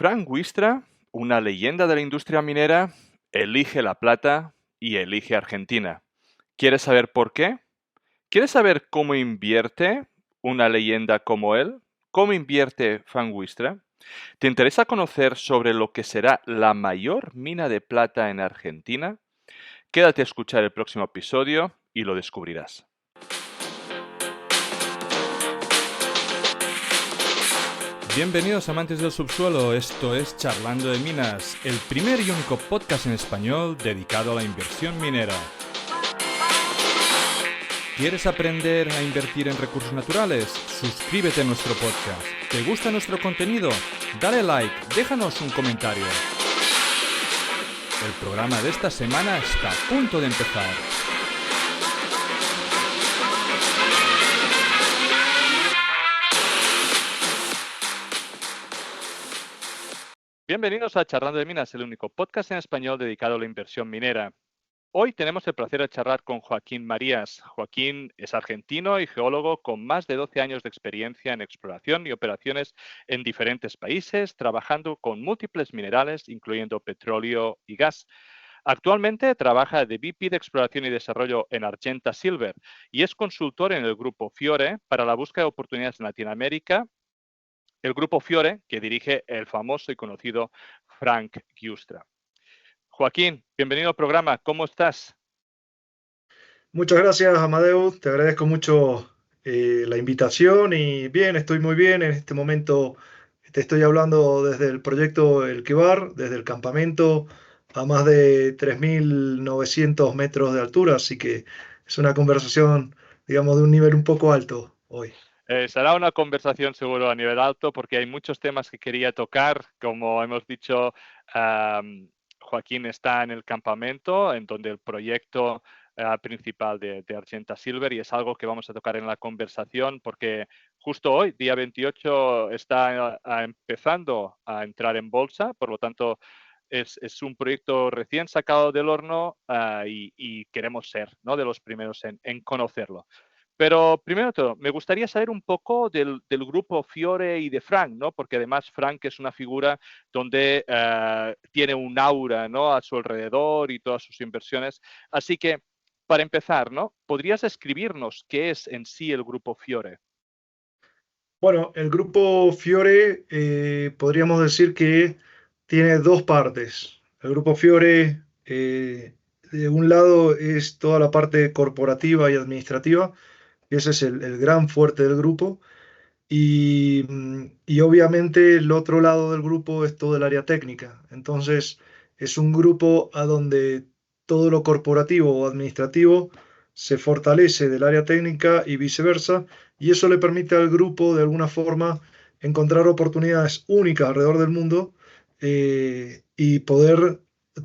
Frank Wistra, una leyenda de la industria minera, elige La Plata y elige Argentina. ¿Quieres saber por qué? ¿Quieres saber cómo invierte una leyenda como él? ¿Cómo invierte Frank Wistra? ¿Te interesa conocer sobre lo que será la mayor mina de plata en Argentina? Quédate a escuchar el próximo episodio y lo descubrirás. Bienvenidos amantes del subsuelo, esto es Charlando de Minas, el primer y único podcast en español dedicado a la inversión minera. ¿Quieres aprender a invertir en recursos naturales? Suscríbete a nuestro podcast. ¿Te gusta nuestro contenido? Dale like, déjanos un comentario. El programa de esta semana está a punto de empezar. Bienvenidos a Charlando de Minas, el único podcast en español dedicado a la inversión minera. Hoy tenemos el placer de charlar con Joaquín Marías. Joaquín es argentino y geólogo con más de 12 años de experiencia en exploración y operaciones en diferentes países, trabajando con múltiples minerales, incluyendo petróleo y gas. Actualmente trabaja de VP de Exploración y Desarrollo en Argenta Silver y es consultor en el Grupo Fiore para la búsqueda de oportunidades en Latinoamérica. El Grupo Fiore, que dirige el famoso y conocido Frank Wistra. Joaquín, bienvenido al programa. ¿Cómo estás? Muchas gracias, Amadeus. Te agradezco mucho la invitación y bien, estoy muy bien. En este momento te estoy hablando desde el proyecto El Quebar, desde el campamento a más de 3.900 metros de altura, así que es una conversación, digamos, de un nivel un poco alto hoy. Será una conversación seguro a nivel alto porque hay muchos temas que quería tocar. Como hemos dicho, Joaquín está en el campamento, en donde el proyecto principal de Argenta Silver, y es algo que vamos a tocar en la conversación porque justo hoy, día 28, está empezando a entrar en bolsa, por lo tanto es un proyecto recién sacado del horno y queremos ser, ¿no?, de los primeros en conocerlo. Pero primero de todo, me gustaría saber un poco del grupo Fiore y de Frank, ¿no? Porque además Frank es una figura donde tiene un aura, ¿no?, a su alrededor y todas sus inversiones. Así que, para empezar, ¿no?, ¿podrías escribirnos qué es en sí el grupo Fiore? Bueno, el grupo Fiore podríamos decir que tiene dos partes. El grupo Fiore, de un lado, es toda la parte corporativa y administrativa, y ese es el gran fuerte del grupo. Y obviamente el otro lado del grupo es todo el área técnica. Entonces, es un grupo a donde todo lo corporativo o administrativo se fortalece del área técnica y viceversa, y eso le permite al grupo de alguna forma encontrar oportunidades únicas alrededor del mundo y poder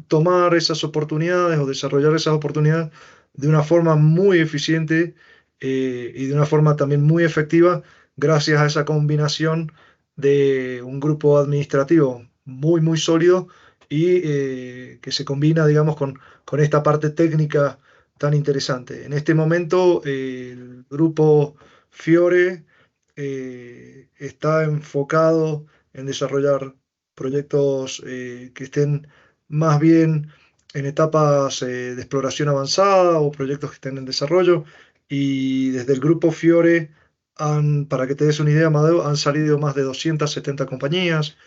tomar esas oportunidades o desarrollar esas oportunidades de una forma muy eficiente y de una forma también muy efectiva gracias a esa combinación de un grupo administrativo muy, muy sólido y que se combina, digamos, con esta parte técnica tan interesante. En este momento, el grupo Fiore está enfocado en desarrollar proyectos que estén más bien en etapas de exploración avanzada o proyectos que estén en desarrollo. Y desde el grupo Fiore para que te des una idea, Amadeo, han salido más de 270 compañías.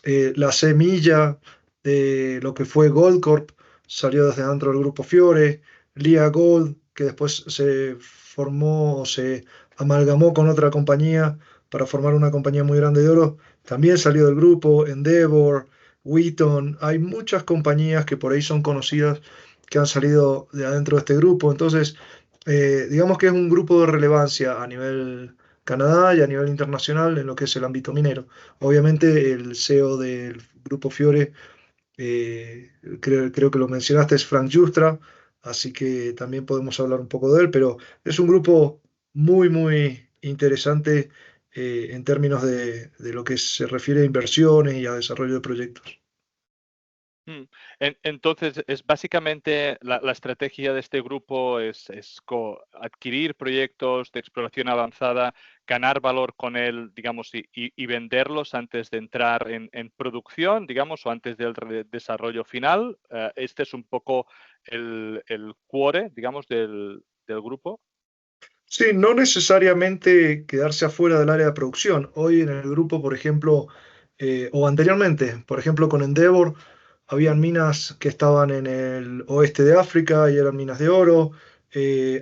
La semilla de lo que fue Goldcorp salió desde dentro del grupo Fiore. Lia Gold, que después se formó o se amalgamó con otra compañía para formar una compañía muy grande de oro, también salió del grupo. Endeavor, Wheaton, hay muchas compañías que por ahí son conocidas que han salido de adentro de este grupo. Entonces, digamos que es un grupo de relevancia a nivel Canadá y a nivel internacional en lo que es el ámbito minero. Obviamente el CEO del grupo Fiore, creo que lo mencionaste, es Frank Justra, así que también podemos hablar un poco de él, pero es un grupo muy, muy interesante en términos de lo que se refiere a inversiones y a desarrollo de proyectos. Mm. Entonces, es básicamente la estrategia de este grupo es adquirir proyectos de exploración avanzada, ganar valor con él, digamos, y venderlos antes de entrar en producción, digamos, o antes del desarrollo final. Este es un poco el core, digamos, del grupo. Sí, no necesariamente quedarse afuera del área de producción. Hoy en el grupo, por ejemplo, o anteriormente, por ejemplo, con Endeavor, habían minas que estaban en el oeste de África y eran minas de oro.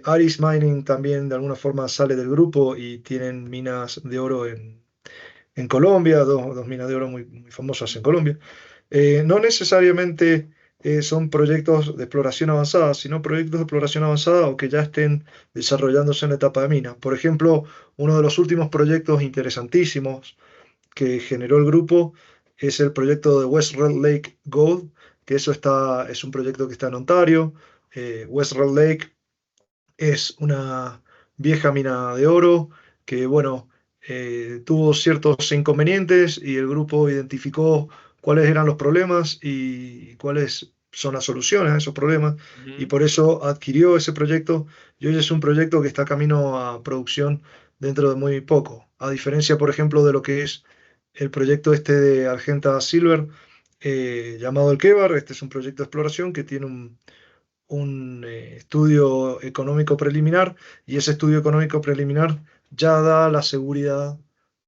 Aris Mining también de alguna forma sale del grupo y tienen minas de oro en Colombia, dos minas de oro muy famosas en Colombia. No necesariamente son proyectos de exploración avanzada, sino proyectos de exploración avanzada o que ya estén desarrollándose en la etapa de mina. Por ejemplo, uno de los últimos proyectos interesantísimos que generó el grupo es el proyecto de West Red Lake Gold, que es un proyecto que está en Ontario. West Red Lake es una vieja mina de oro que, bueno, tuvo ciertos inconvenientes y el grupo identificó cuáles eran los problemas y cuáles son las soluciones a esos problemas y Ujú. por eso adquirió ese proyecto y hoy es un proyecto que está camino a producción dentro de muy poco. A diferencia, por ejemplo, de lo que es el proyecto este de Argenta Silver, llamado El Quebar. Este es un proyecto de exploración que tiene un estudio económico preliminar y ese estudio económico preliminar ya da la seguridad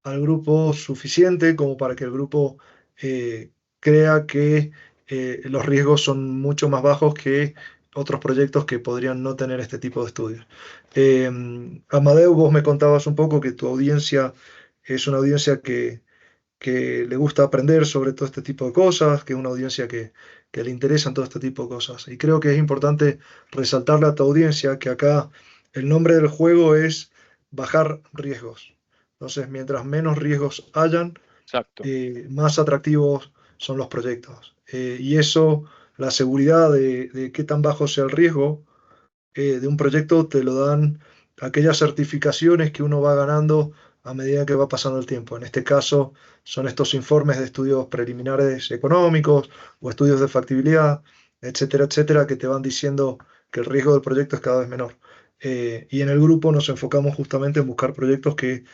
al grupo suficiente como para que el grupo crea que los riesgos son mucho más bajos que otros proyectos que podrían no tener este tipo de estudios. Eh, Amadeu, vos me contabas un poco que tu audiencia es una audiencia que le gusta aprender sobre todo este tipo de cosas, que es una audiencia que le interesan todo este tipo de cosas. Y creo que es importante resaltarle a tu audiencia que acá el nombre del juego es bajar riesgos. Entonces, mientras menos riesgos hayan, Exacto. más atractivos son los proyectos. Y eso, la seguridad de qué tan bajo sea el riesgo, de un proyecto te lo dan aquellas certificaciones que uno va ganando a medida que va pasando el tiempo. En este caso son estos informes de estudios preliminares económicos o estudios de factibilidad, etcétera, etcétera, que te van diciendo que el riesgo del proyecto es cada vez menor. Y en el grupo nos enfocamos justamente en buscar proyectos que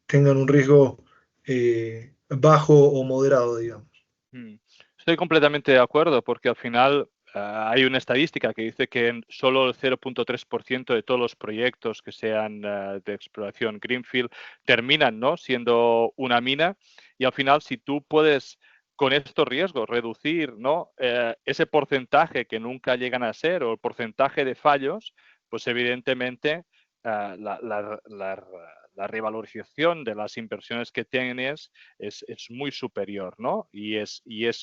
tengan un riesgo bajo o moderado, digamos. Mm. Estoy completamente de acuerdo porque al final hay una estadística que dice que solo el 0,3% de todos los proyectos que sean de exploración Greenfield terminan, ¿no?, siendo una mina y al final si tú puedes con estos riesgos reducir, ¿no?, ese porcentaje que nunca llegan a ser o el porcentaje de fallos, pues evidentemente la revalorización de las inversiones que tienes es muy superior, ¿no? Y es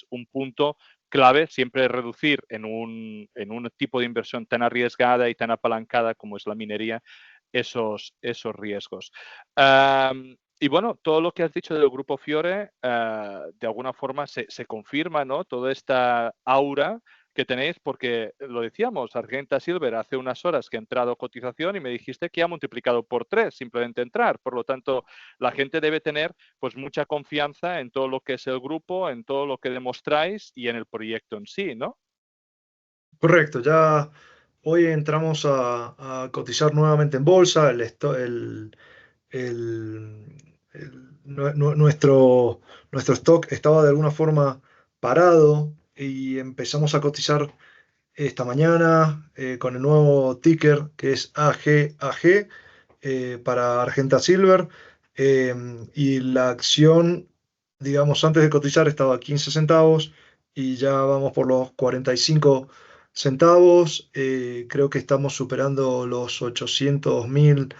un punto clave siempre reducir en un tipo de inversión tan arriesgada y tan apalancada como es la minería esos riesgos. Y bueno, todo lo que has dicho del grupo Fiore, de alguna forma se confirma, ¿no? Toda esta aura que tenéis, porque lo decíamos, Argenta Silver hace unas horas que ha entrado cotización y me dijiste que ha multiplicado por 3 simplemente entrar. Por lo tanto, la gente debe tener pues mucha confianza en todo lo que es el grupo, en todo lo que demostráis y en el proyecto en sí, ¿no? Correcto, ya hoy entramos a cotizar nuevamente en bolsa. Nuestro stock estaba de alguna forma parado y empezamos a cotizar esta mañana con el nuevo ticker que es AGAG, para Argenta Silver. eh, y la acción, digamos, antes de cotizar estaba a 15 centavos y ya vamos por los 45 centavos. Creo que estamos superando los 800.000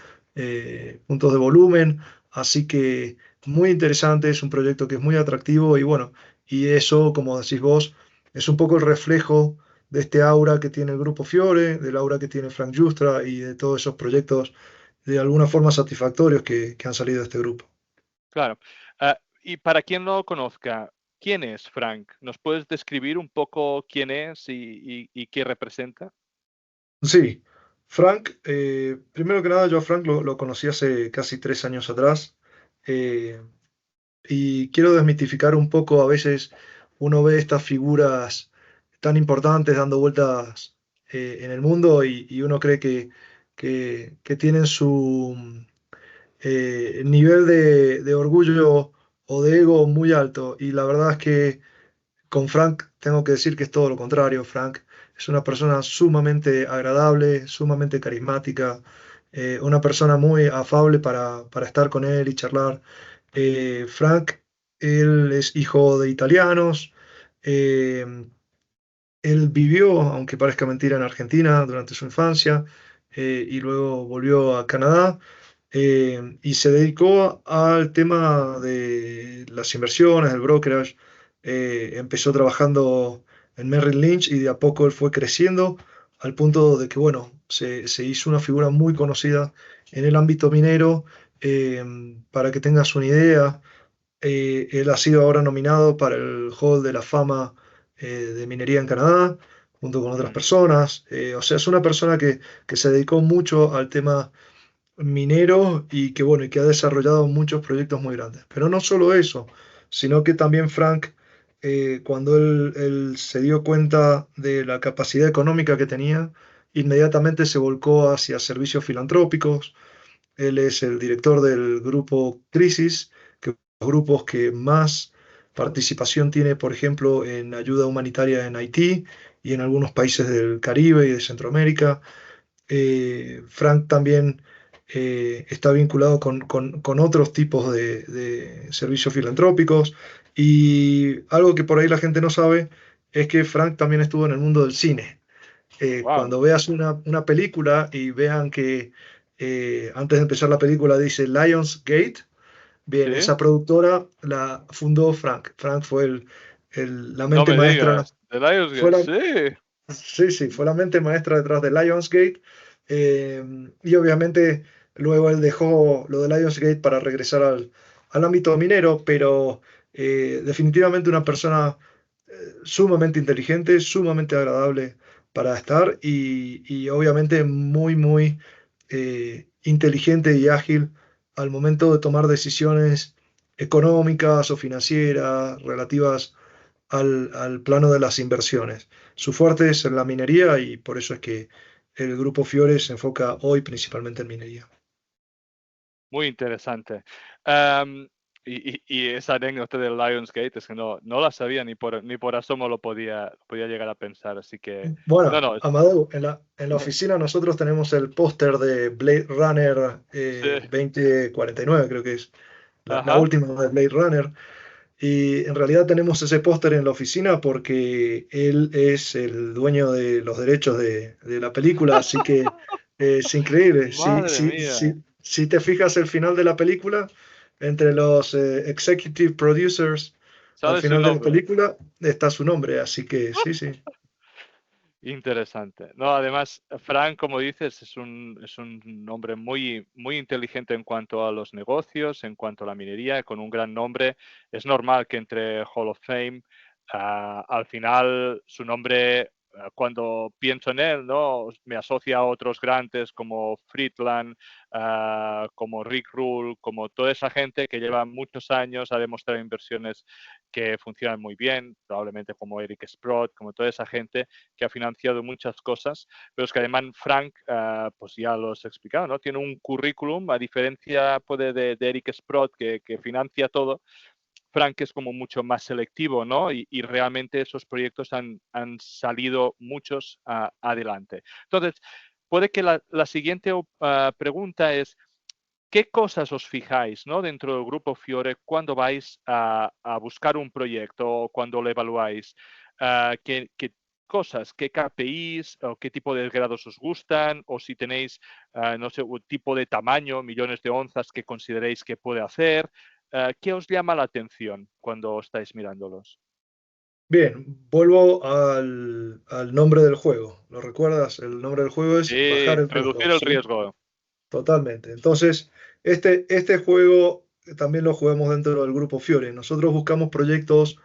puntos de volumen, así que muy interesante, es un proyecto que es muy atractivo y bueno, y eso, como decís vos, es un poco el reflejo de este aura que tiene el grupo Fiore, del aura que tiene Frank Justra y de todos esos proyectos de alguna forma satisfactorios que han salido de este grupo. Claro. Y para quien no lo conozca, ¿quién es Frank? ¿Nos puedes describir un poco quién es y qué representa? Sí, Frank, primero que nada, yo a Frank lo conocí hace casi 3 años atrás, eh, y quiero desmitificar un poco a veces uno ve estas figuras tan importantes dando vueltas en el mundo y uno cree que tienen su nivel de orgullo o de ego muy alto. Y la verdad es que con Frank tengo que decir que es todo lo contrario. Frank es una persona sumamente agradable, sumamente carismática, una persona muy afable para estar con él y charlar. Frank, él es hijo de italianos. eh, Él vivió, aunque parezca mentira, en Argentina durante su infancia, y luego volvió a Canadá, y se dedicó al tema de las inversiones, del brokerage. Empezó trabajando en Merrill Lynch y de a poco él fue creciendo al punto de que, bueno, se hizo una figura muy conocida en el ámbito minero. Eh, para que tengas una idea, él ha sido ahora nominado para el Hall de la Fama de Minería en Canadá, junto con otras Mm. personas. O sea, es una persona que se dedicó mucho al tema minero y que, bueno, y que ha desarrollado muchos proyectos muy grandes. Pero no solo eso, sino que también Frank, cuando él se dio cuenta de la capacidad económica que tenía, inmediatamente se volcó hacia servicios filantrópicos. Él es el director del grupo Crisis, que es los grupos que más participación tiene, por ejemplo, en ayuda humanitaria en Haití y en algunos países del Caribe y de Centroamérica. Frank también está vinculado con otros tipos de servicios filantrópicos. Y algo que por ahí la gente no sabe es que Frank también estuvo en el mundo del cine. Wow. Cuando veas una película y vean que antes de empezar la película dice Lionsgate, bien, Sí, esa productora la fundó Frank. Frank fue la no mente me maestra, digas. The fue Lionsgate, la, sí. sí, sí, fue la mente maestra detrás de Lionsgate. Y obviamente luego él dejó lo de Lionsgate para regresar al ámbito minero, pero definitivamente una persona sumamente inteligente, sumamente agradable para estar y obviamente muy, muy inteligente y ágil al momento de tomar decisiones económicas o financieras relativas al plano de las inversiones. Su fuerte es en la minería y por eso es que el grupo Fiore se enfoca hoy principalmente en minería. Muy interesante. Am, y esa anécdota del Lionsgate es que no la sabía ni por asomo lo podía llegar a pensar. Así que, no, Bueno, no, Amadeu, en la oficina nosotros tenemos el póster de Blade Runner sí, 2049, creo que es la ajá. última de Blade Runner. Y en realidad tenemos ese póster en la oficina porque él es el dueño de los derechos de la película, así que es increíble. Madre mía. Si te fijas el final de la película, entre los executive producers al ¿Sabes su final de la nombre? película está su nombre, así que sí, sí. Interesante. No, además, Frank, como dices, es un hombre muy, muy inteligente en cuanto a los negocios, en cuanto a la minería, con un gran nombre. Es normal que entre Hall of Fame. Al final, su nombre, cuando pienso en él, ¿no? Me asocia a otros grandes como Friedland, como Rick Rule, como toda esa gente que lleva muchos años a demostrar inversiones que funcionan muy bien, probablemente como Eric Sprott, como toda esa gente que ha financiado muchas cosas, pero es que además Frank, pues ya lo has explicado, ¿no? Tiene un currículum, a diferencia puede de Eric Sprott, que financia todo. Frank es como mucho más selectivo, ¿no? Y realmente esos proyectos han salido muchos adelante. Entonces, puede que la siguiente pregunta es, ¿qué cosas os fijáis, ¿no? Dentro del grupo Fiore cuando vais a buscar un proyecto o cuando lo evaluáis? ¿Qué cosas, qué KPIs o qué tipo de grados os gustan? O si tenéis, no sé, un tipo de tamaño, millones de onzas que consideréis que puede hacer. ¿Qué os llama la atención cuando estáis mirándolos? Bien, vuelvo al nombre del juego. ¿Lo recuerdas? El nombre del juego es Sí, bajar el reducir riesgo, el ¿sí? riesgo. Totalmente. Entonces, este juego también lo jugamos dentro del grupo Fiore. Nosotros buscamos proyectos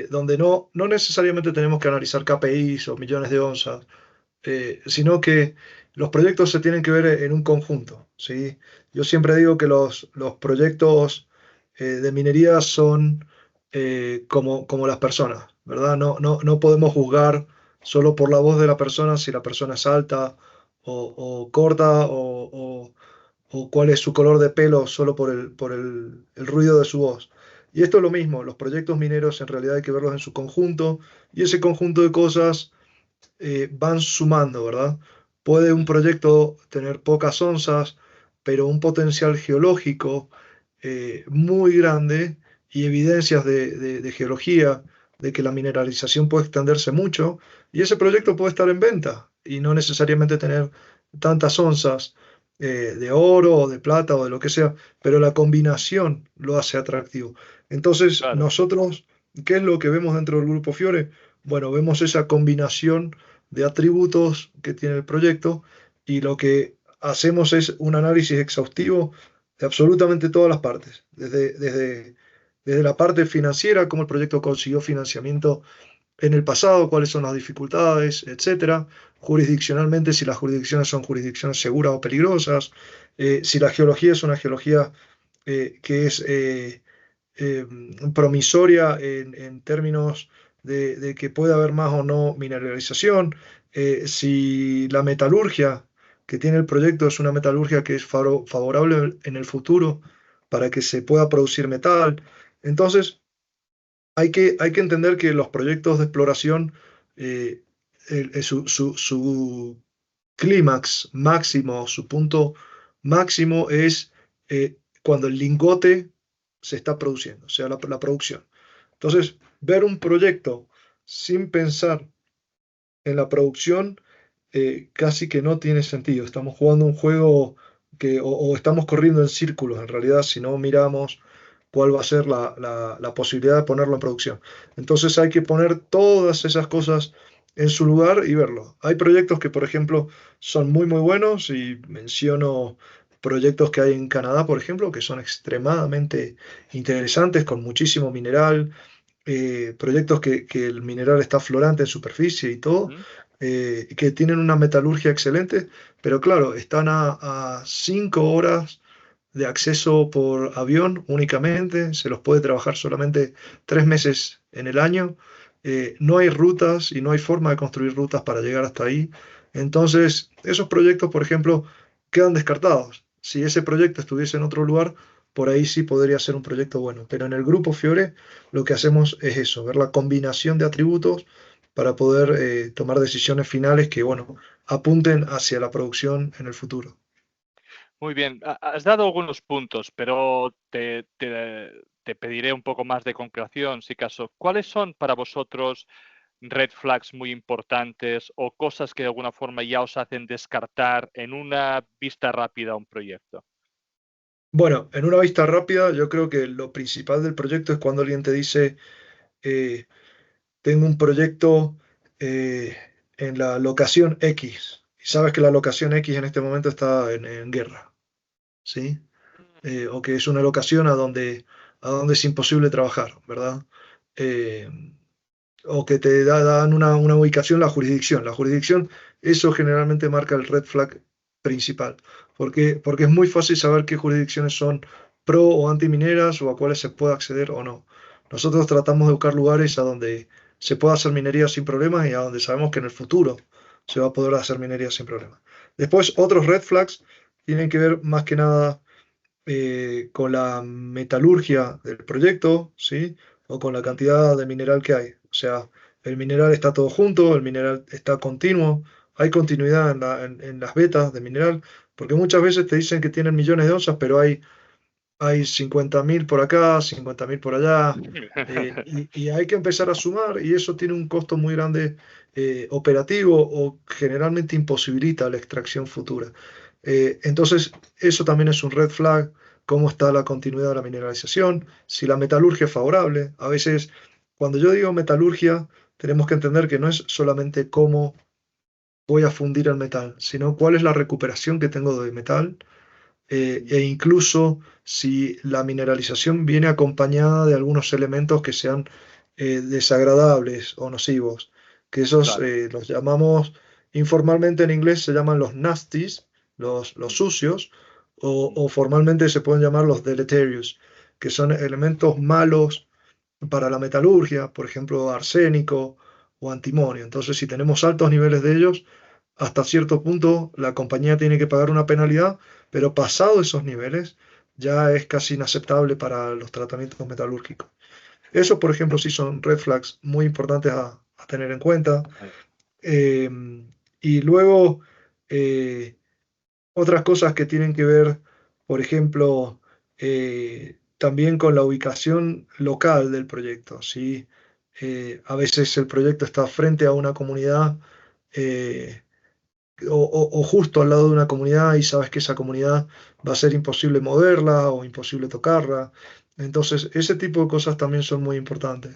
donde no necesariamente tenemos que analizar KPIs o millones de onzas, sino que los proyectos se tienen que ver en un conjunto, ¿sí? Yo siempre digo que los proyectos de minería son como las personas, ¿verdad? No podemos juzgar solo por la voz de la persona si la persona es alta o corta o cuál es su color de pelo solo por el ruido de su voz. Y esto es lo mismo, los proyectos mineros en realidad hay que verlos en su conjunto y ese conjunto de cosas van sumando, ¿verdad? Puede un proyecto tener pocas onzas, pero un potencial geológico muy grande y evidencias de geología de que la mineralización puede extenderse mucho y ese proyecto puede estar en venta y no necesariamente tener tantas onzas de oro o de plata o de lo que sea, pero la combinación lo hace atractivo. Entonces, Claro, nosotros, ¿qué es lo que vemos dentro del grupo Fiore? Bueno, vemos esa combinación de atributos que tiene el proyecto y lo que hacemos es un análisis exhaustivo de absolutamente todas las partes, desde la parte financiera, cómo el proyecto consiguió financiamiento en el pasado, cuáles son las dificultades, etcétera, jurisdiccionalmente, si las jurisdicciones son jurisdicciones seguras o peligrosas, si la geología es una geología que es eh, promisoria en términos de que puede haber más o no mineralización, si la metalurgia que tiene el proyecto es una metalurgia que es favorable en el futuro para que se pueda producir metal. Entonces, hay que entender que los proyectos de exploración, eh, su clímax máximo, su punto máximo es cuando el lingote se está produciendo, o sea, la producción. Entonces, ver un proyecto sin pensar en la producción casi que no tiene sentido. Estamos jugando un juego o estamos corriendo en círculos, en realidad, si no miramos cuál va a ser la posibilidad de ponerlo en producción. Entonces hay que poner todas esas cosas en su lugar y verlo. Hay proyectos que, por ejemplo, son muy, muy buenos y menciono proyectos que hay en Canadá, por ejemplo, que son extremadamente interesantes, con muchísimo mineral, proyectos que el mineral está florante en superficie y todo, ujú, que tienen una metalurgia excelente, pero claro, están a 5 horas de acceso por avión únicamente, se los puede trabajar solamente 3 meses en el año, no hay rutas y no hay forma de construir rutas para llegar hasta ahí. Entonces, esos proyectos, por ejemplo, quedan descartados. Si ese proyecto estuviese en otro lugar, por ahí sí podría ser un proyecto bueno, pero en el grupo Fiore lo que hacemos es eso, ver la combinación de atributos para poder tomar decisiones finales que, bueno, apunten hacia la producción en el futuro. muy bien. Has dado algunos puntos, pero te pediré un poco más de concreción, si caso. ¿Cuáles son para vosotros red flags muy importantes o cosas que de alguna forma ya os hacen descartar en una vista rápida un proyecto? Bueno, en una vista rápida, yo creo que lo principal del proyecto es cuando alguien te dice, eh, tengo un proyecto eh, en la locación X, y sabes que la locación X en este momento está en guerra, ¿sí? O que es una locación a donde es imposible trabajar, ¿verdad? Eh, o que te dan una ubicación, la jurisdicción. La jurisdicción, eso generalmente marca el red flag principal, porque es muy fácil saber qué jurisdicciones son pro o antimineras o a cuáles se puede acceder o no. Nosotros tratamos de buscar lugares a donde se pueda hacer minería sin problemas y a donde sabemos que en el futuro se va a poder hacer minería sin problemas. Después, otros red flags tienen que ver más que nada con la metalurgia del proyecto, ¿sí? O con la Ujú, cantidad de mineral que hay. O sea, el mineral está todo junto, el mineral está continuo, hay continuidad en las vetas de mineral, porque muchas veces te dicen que tienen millones de onzas, pero hay 50.000 por acá, 50.000 por allá, y hay que empezar a sumar, y eso tiene un costo muy grande operativo o generalmente imposibilita la extracción futura. Entonces, eso también es un red flag, cómo está la continuidad de la mineralización, si la metalurgia es favorable. A veces, cuando yo digo metalurgia, tenemos que entender que no es solamente cómo voy a fundir el metal, sino cuál es la recuperación que tengo de metal e incluso si la mineralización viene acompañada de algunos elementos que sean desagradables o nocivos, que esos claro. los llamamos, informalmente en inglés se llaman los nasties, los sucios, o formalmente se pueden llamar los deleterious, que son elementos malos para la metalurgia, por ejemplo, arsénico o antimonio. Entonces, si tenemos altos niveles de ellos, hasta cierto punto la compañía tiene que pagar una penalidad, pero pasado esos niveles ya es casi inaceptable para los tratamientos metalúrgicos. Eso, por ejemplo, sí son red flags muy importantes a tener en cuenta. Vale. Eh, y luego, eh, otras cosas que tienen que ver, por ejemplo, también con la ubicación local del proyecto, ¿sí? A veces el proyecto está frente a una comunidad, eh, o justo al lado de una comunidad, y sabes que esa comunidad va a ser imposible moverla o imposible tocarla. Entonces, ese tipo de cosas también son muy importantes.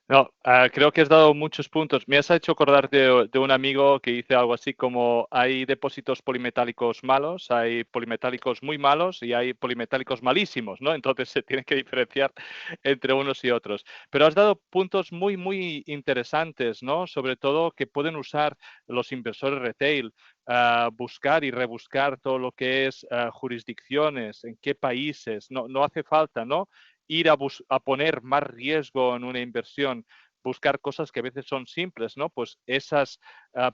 No, creo que has dado muchos puntos. Me has hecho acordar de un amigo que dice algo así como hay depósitos polimetálicos malos, hay polimetálicos muy malos y hay polimetálicos malísimos, ¿no? Entonces se tiene que diferenciar entre unos y otros. Pero has dado puntos muy, muy interesantes, ¿no? Sobre todo que pueden usar los inversores retail, buscar y rebuscar todo lo que es jurisdicciones, en qué países, no hace falta, ¿no? Ir a poner más riesgo en una inversión, buscar cosas que a veces son simples, ¿no? Pues esos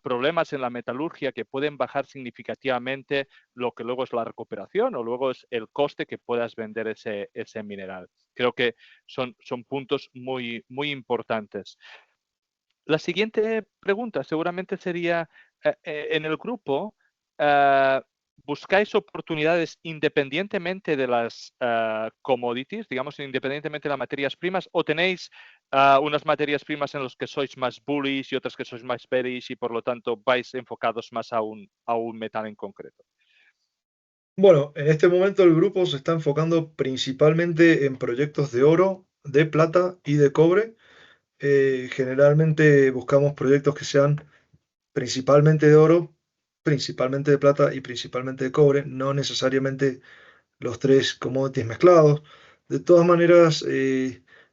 problemas en la metalurgia que pueden bajar significativamente lo que luego es la recuperación o luego es el coste que puedas vender ese mineral. Creo que son puntos muy, muy importantes. La siguiente pregunta seguramente sería, en el grupo, eh, ¿buscáis oportunidades independientemente de las commodities, digamos, independientemente de las materias primas, o tenéis unas materias primas en las que sois más bullish y otras que sois más bearish y por lo tanto vais enfocados más a un metal en concreto? Bueno, en este momento el grupo se está enfocando principalmente en proyectos de oro, de plata y de cobre. Generalmente buscamos proyectos que sean principalmente de oro, principalmente de plata y principalmente de cobre, no necesariamente los tres commodities mezclados. De todas maneras,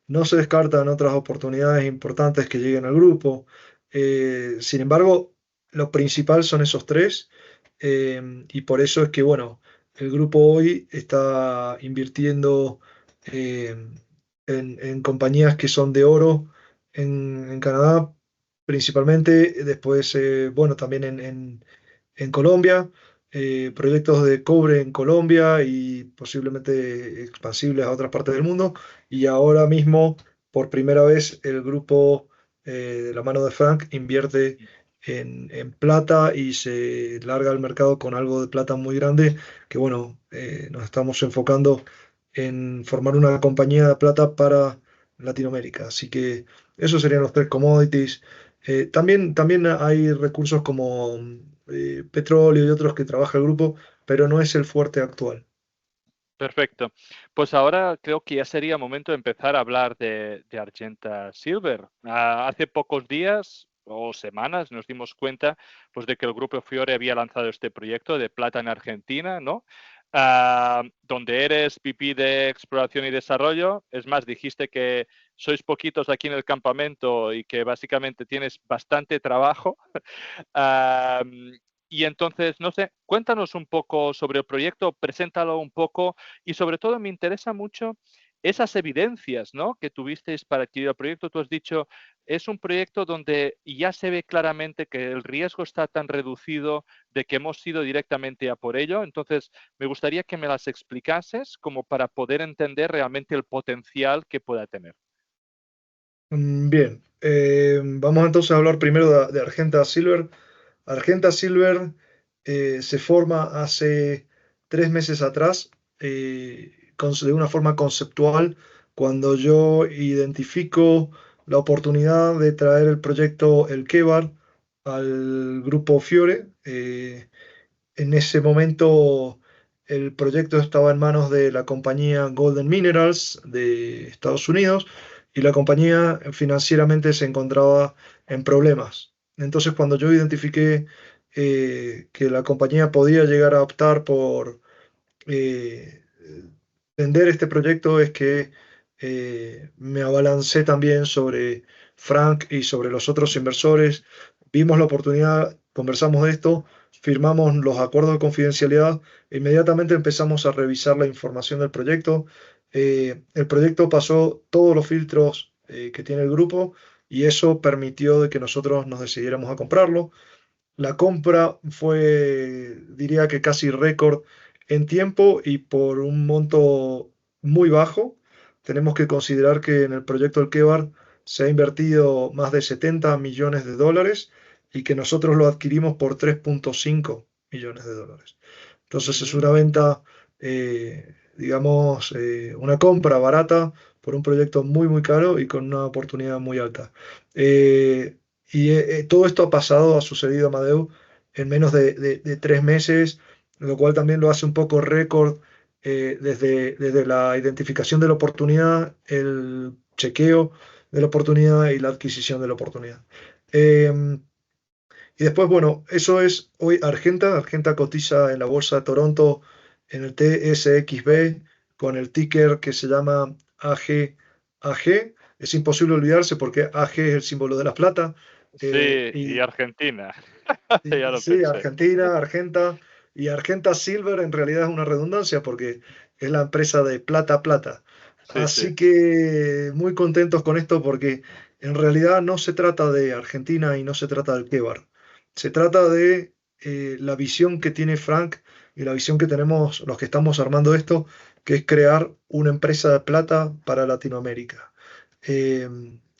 no se descartan otras oportunidades importantes que lleguen al grupo. Sin embargo, lo principal son esos tres, y por eso es que, bueno, el grupo hoy está invirtiendo eh, en compañías que son de oro en Canadá, principalmente, después, bueno, también en Colombia, proyectos de cobre en Colombia y posiblemente expansibles a otras partes del mundo. Y ahora mismo, por primera vez, el grupo, de la mano de Frank, invierte en plata y se larga al mercado con algo de plata muy grande, que bueno, nos estamos enfocando en formar una compañía de plata para Latinoamérica. Así que esos serían los tres commodities. También hay recursos como petróleo y otros que trabaja el grupo, pero no es el fuerte actual. Perfecto. Pues ahora creo que ya sería momento de empezar a hablar de Argenta Silver. Hace pocos días o semanas nos dimos cuenta pues, de que el Grupo Fiore había lanzado este proyecto de plata en Argentina, ¿no? Donde eres VP de Exploración y Desarrollo. Es más, dijiste que sois poquitos aquí en el campamento y que básicamente tienes bastante trabajo. Ah, y entonces, no sé, cuéntanos un poco sobre el proyecto, preséntalo un poco y sobre todo me interesa mucho esas evidencias, ¿no? Que tuvisteis para adquirir el proyecto. Tú has dicho, es un proyecto donde ya se ve claramente que el riesgo está tan reducido de que hemos ido directamente a por ello. Entonces, me gustaría que me las explicases como para poder entender realmente el potencial que pueda tener. Bien, vamos entonces a hablar primero de Argenta Silver. Argenta Silver se forma hace 3 meses atrás, de una forma conceptual, cuando yo identifico la oportunidad de traer el proyecto El Kebar al grupo Fiore. En ese momento el proyecto estaba en manos de la compañía Golden Minerals de Estados Unidos, y la compañía financieramente se encontraba en problemas. Entonces, cuando yo identifiqué que la compañía podía llegar a optar por eh, vender este proyecto, es que me abalancé también sobre Frank y sobre los otros inversores. Vimos la oportunidad, conversamos de esto, firmamos los acuerdos de confidencialidad e inmediatamente empezamos a revisar la información del proyecto. El proyecto pasó todos los filtros que tiene el grupo y eso permitió de que nosotros nos decidiéramos a comprarlo. La compra fue, diría que casi récord en tiempo y por un monto muy bajo. Tenemos que considerar que en el proyecto El Kebar se ha invertido más de 70 millones de dólares y que nosotros lo adquirimos por 3,5 millones de dólares. Entonces es una venta, digamos, una compra barata por un proyecto muy, muy caro y con una oportunidad muy alta. Eh, Todo esto ha pasado, ha sucedido, Amadeu, en menos de 3 meses, lo cual también lo hace un poco récord desde la identificación de la oportunidad, el chequeo de la oportunidad y la adquisición de la oportunidad. Eh, y después, bueno, eso es hoy Argenta. Argenta cotiza en la bolsa de Toronto en el TSXV con el ticker que se llama AG. Es imposible olvidarse porque AG es el símbolo de la plata. Sí, y Y Argentina. Ya lo sí, pensé. Argentina, Argenta. Y Argenta Silver en realidad es una redundancia porque es la empresa de plata plata. Sí, sí. Así que muy contentos con esto porque en realidad no se trata de Argentina y no se trata del Kebar. Se trata de la visión que tiene Frank y la visión que tenemos los que estamos armando esto, que es crear una empresa de plata para Latinoamérica. Eh,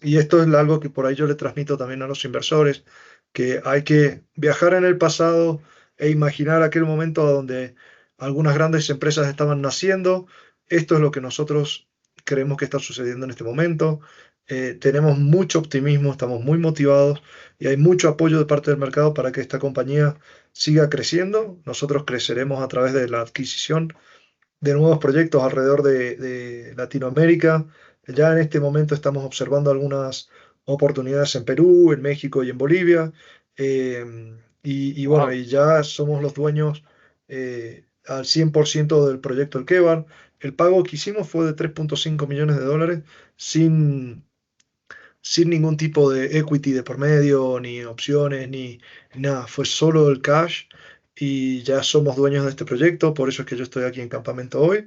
y esto es algo que por ahí yo le transmito también a los inversores, que hay que viajar en el pasado e imaginar aquel momento donde algunas grandes empresas estaban naciendo. Esto es lo que nosotros creemos que está sucediendo en este momento. Tenemos mucho optimismo, estamos muy motivados y hay mucho apoyo de parte del mercado para que esta compañía siga creciendo. Nosotros creceremos a través de la adquisición de nuevos proyectos alrededor de Latinoamérica. Ya en este momento estamos observando algunas oportunidades en Perú, en México y en Bolivia. Y bueno, Wow. y ya somos los dueños al 100% del proyecto El Kebar. El pago que hicimos fue de 3,5 millones de dólares sin ningún tipo de equity de por medio, ni opciones, ni nada. Fue solo el cash y ya somos dueños de este proyecto. Por eso es que yo estoy aquí en Campamento hoy.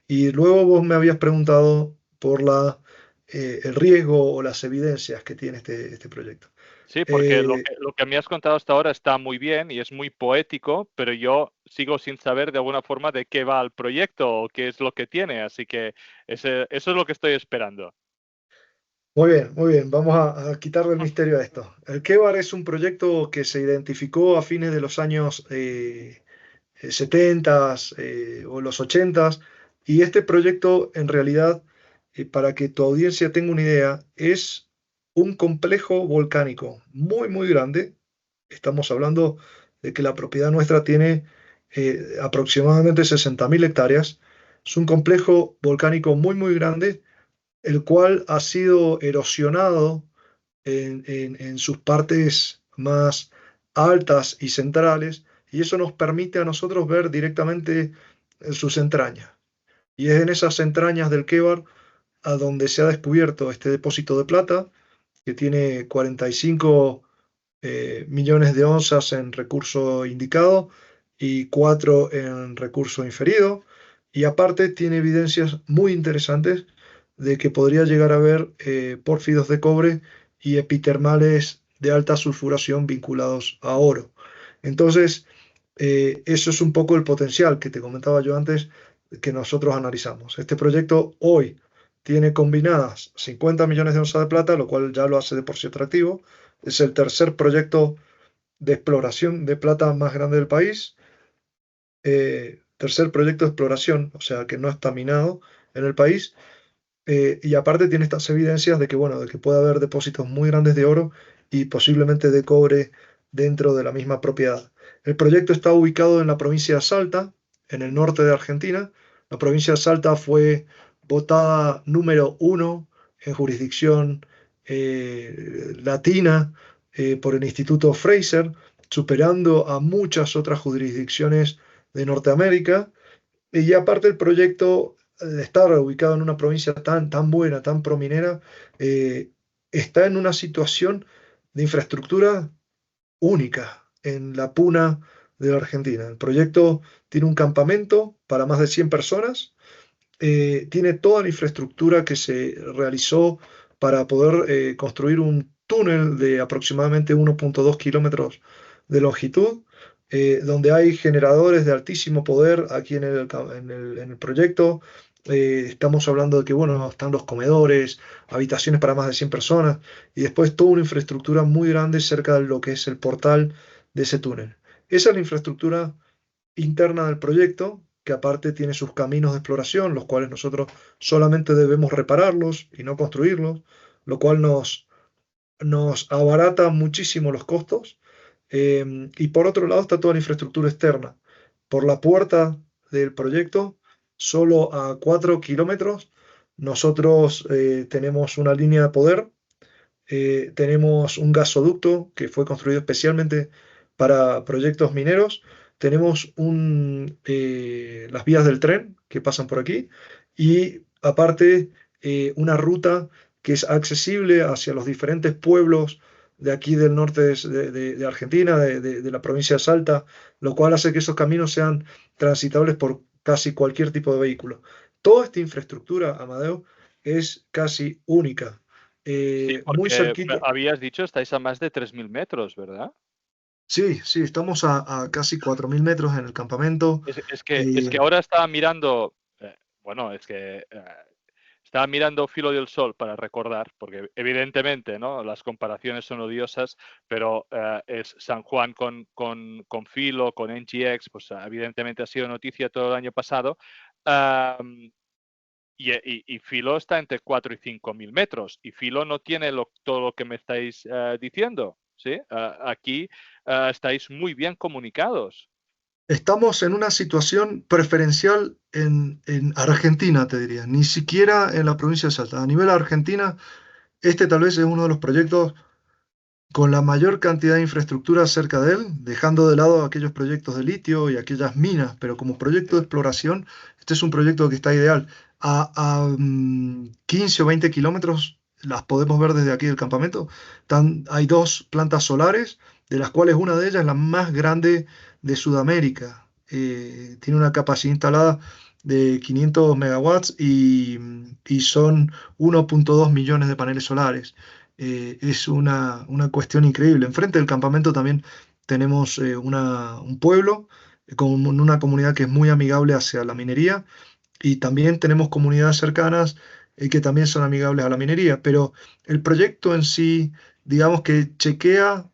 Y luego vos me habías preguntado por el riesgo o las evidencias que tiene este proyecto. Sí, porque Eh, lo que me has contado hasta ahora está muy bien y es muy poético, pero yo sigo sin saber de alguna forma de qué va el proyecto o qué es lo que tiene, así que eso es lo que estoy esperando. Muy bien, muy bien. Vamos a quitarle el misterio a esto. El Kebar es un proyecto que se identificó a fines de los años 70 o los 80 y este proyecto en realidad, para que tu audiencia tenga una idea, es un complejo volcánico muy, muy grande. Estamos hablando de que la propiedad nuestra tiene aproximadamente 60.000 hectáreas. Es un complejo volcánico muy, muy grande, el cual ha sido erosionado en sus partes más altas y centrales, y eso nos permite a nosotros ver directamente sus entrañas. Y es en esas entrañas del Kébar a donde se ha descubierto este depósito de plata, que tiene 45 millones de onzas en recurso indicado y 4 en recurso inferido. Y aparte tiene evidencias muy interesantes de que podría llegar a haber pórfidos de cobre y epitermales de alta sulfuración vinculados a oro. Entonces, eso es un poco el potencial que te comentaba yo antes que nosotros analizamos. Este proyecto hoy tiene combinadas 50 millones de onzas de plata, lo cual ya lo hace de por sí atractivo. Es el tercer proyecto de exploración de plata más grande del país. Tercer proyecto de exploración, o sea que no está minado en el país. Y aparte tiene estas evidencias de que, bueno, de que puede haber depósitos muy grandes de oro y posiblemente de cobre dentro de la misma propiedad. El proyecto está ubicado en la provincia de Salta, en el norte de Argentina. La provincia de Salta fue votada número uno en jurisdicción latina por el Instituto Fraser, superando a muchas otras jurisdicciones de Norteamérica. Y aparte el proyecto, de estar ubicado en una provincia tan, tan buena, tan prominera, eh, está en una situación de infraestructura única en la puna de la Argentina. El proyecto tiene un campamento para más de 100 personas tiene toda la infraestructura que se realizó para poder construir un túnel de aproximadamente 1,2 kilómetros de longitud, donde hay generadores de altísimo poder aquí en el proyecto. Estamos hablando de que, bueno, están los comedores, habitaciones para más de 100 personas y después toda una infraestructura muy grande cerca de lo que es el portal de ese túnel. Esa es la infraestructura interna del proyecto, que aparte tiene sus caminos de exploración, los cuales nosotros solamente debemos repararlos y no construirlos, lo cual nos abarata muchísimo los costos. Y por otro lado está toda la infraestructura externa. Por la puerta del proyecto, solo a 4 kilómetros, nosotros tenemos una línea de poder, tenemos un gasoducto que fue construido especialmente para proyectos mineros, tenemos las vías del tren que pasan por aquí y aparte una ruta que es accesible hacia los diferentes pueblos de aquí del norte de Argentina, de la provincia de Salta, lo cual hace que esos caminos sean transitables por casi cualquier tipo de vehículo. Toda esta infraestructura, Amadeo, es casi única, Sí, muy porque cerquita. habías dicho estáis a más de 3.000 metros, ¿verdad? Sí, sí, estamos a casi 4.000 metros en el campamento. Es que ahora estaba mirando, bueno, estaba mirando Filo del Sol para recordar, porque evidentemente, ¿no? Las comparaciones son odiosas, pero es San Juan con Filo, con NGX, pues evidentemente ha sido noticia todo el año pasado. Um, y Filo está entre 4 y 5.000 metros. Y Filo no tiene todo lo que me estáis diciendo. ¿Sí? Aquí estáis muy bien comunicados. Estamos en una situación preferencial en Argentina, te diría, ni siquiera en la provincia de Salta. A nivel Argentina, este tal vez es uno de los proyectos con la mayor cantidad de infraestructura cerca de él, dejando de lado aquellos proyectos de litio y aquellas minas, pero como proyecto de exploración, este es un proyecto que está ideal. A 15 o 20 kilómetros las podemos ver desde aquí del campamento. Hay dos plantas solares, de las cuales una de ellas es la más grande de Sudamérica. Tiene una capacidad instalada de 500 megawatts y son 1,2 millones de paneles solares. Es una cuestión increíble. Enfrente del campamento también tenemos un pueblo con una comunidad que es muy amigable hacia la minería y también tenemos comunidades cercanas que también son amigables a la minería, pero el proyecto en sí, digamos que chequea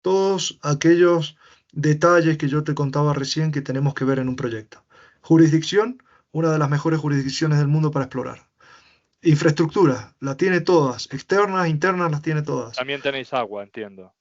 todos aquellos detalles que yo te contaba recién que tenemos que ver en un proyecto. Jurisdicción, una de las mejores jurisdicciones del mundo para explorar. Infraestructura, la tiene todas, externas, internas, las tiene todas. También tenéis agua, entiendo.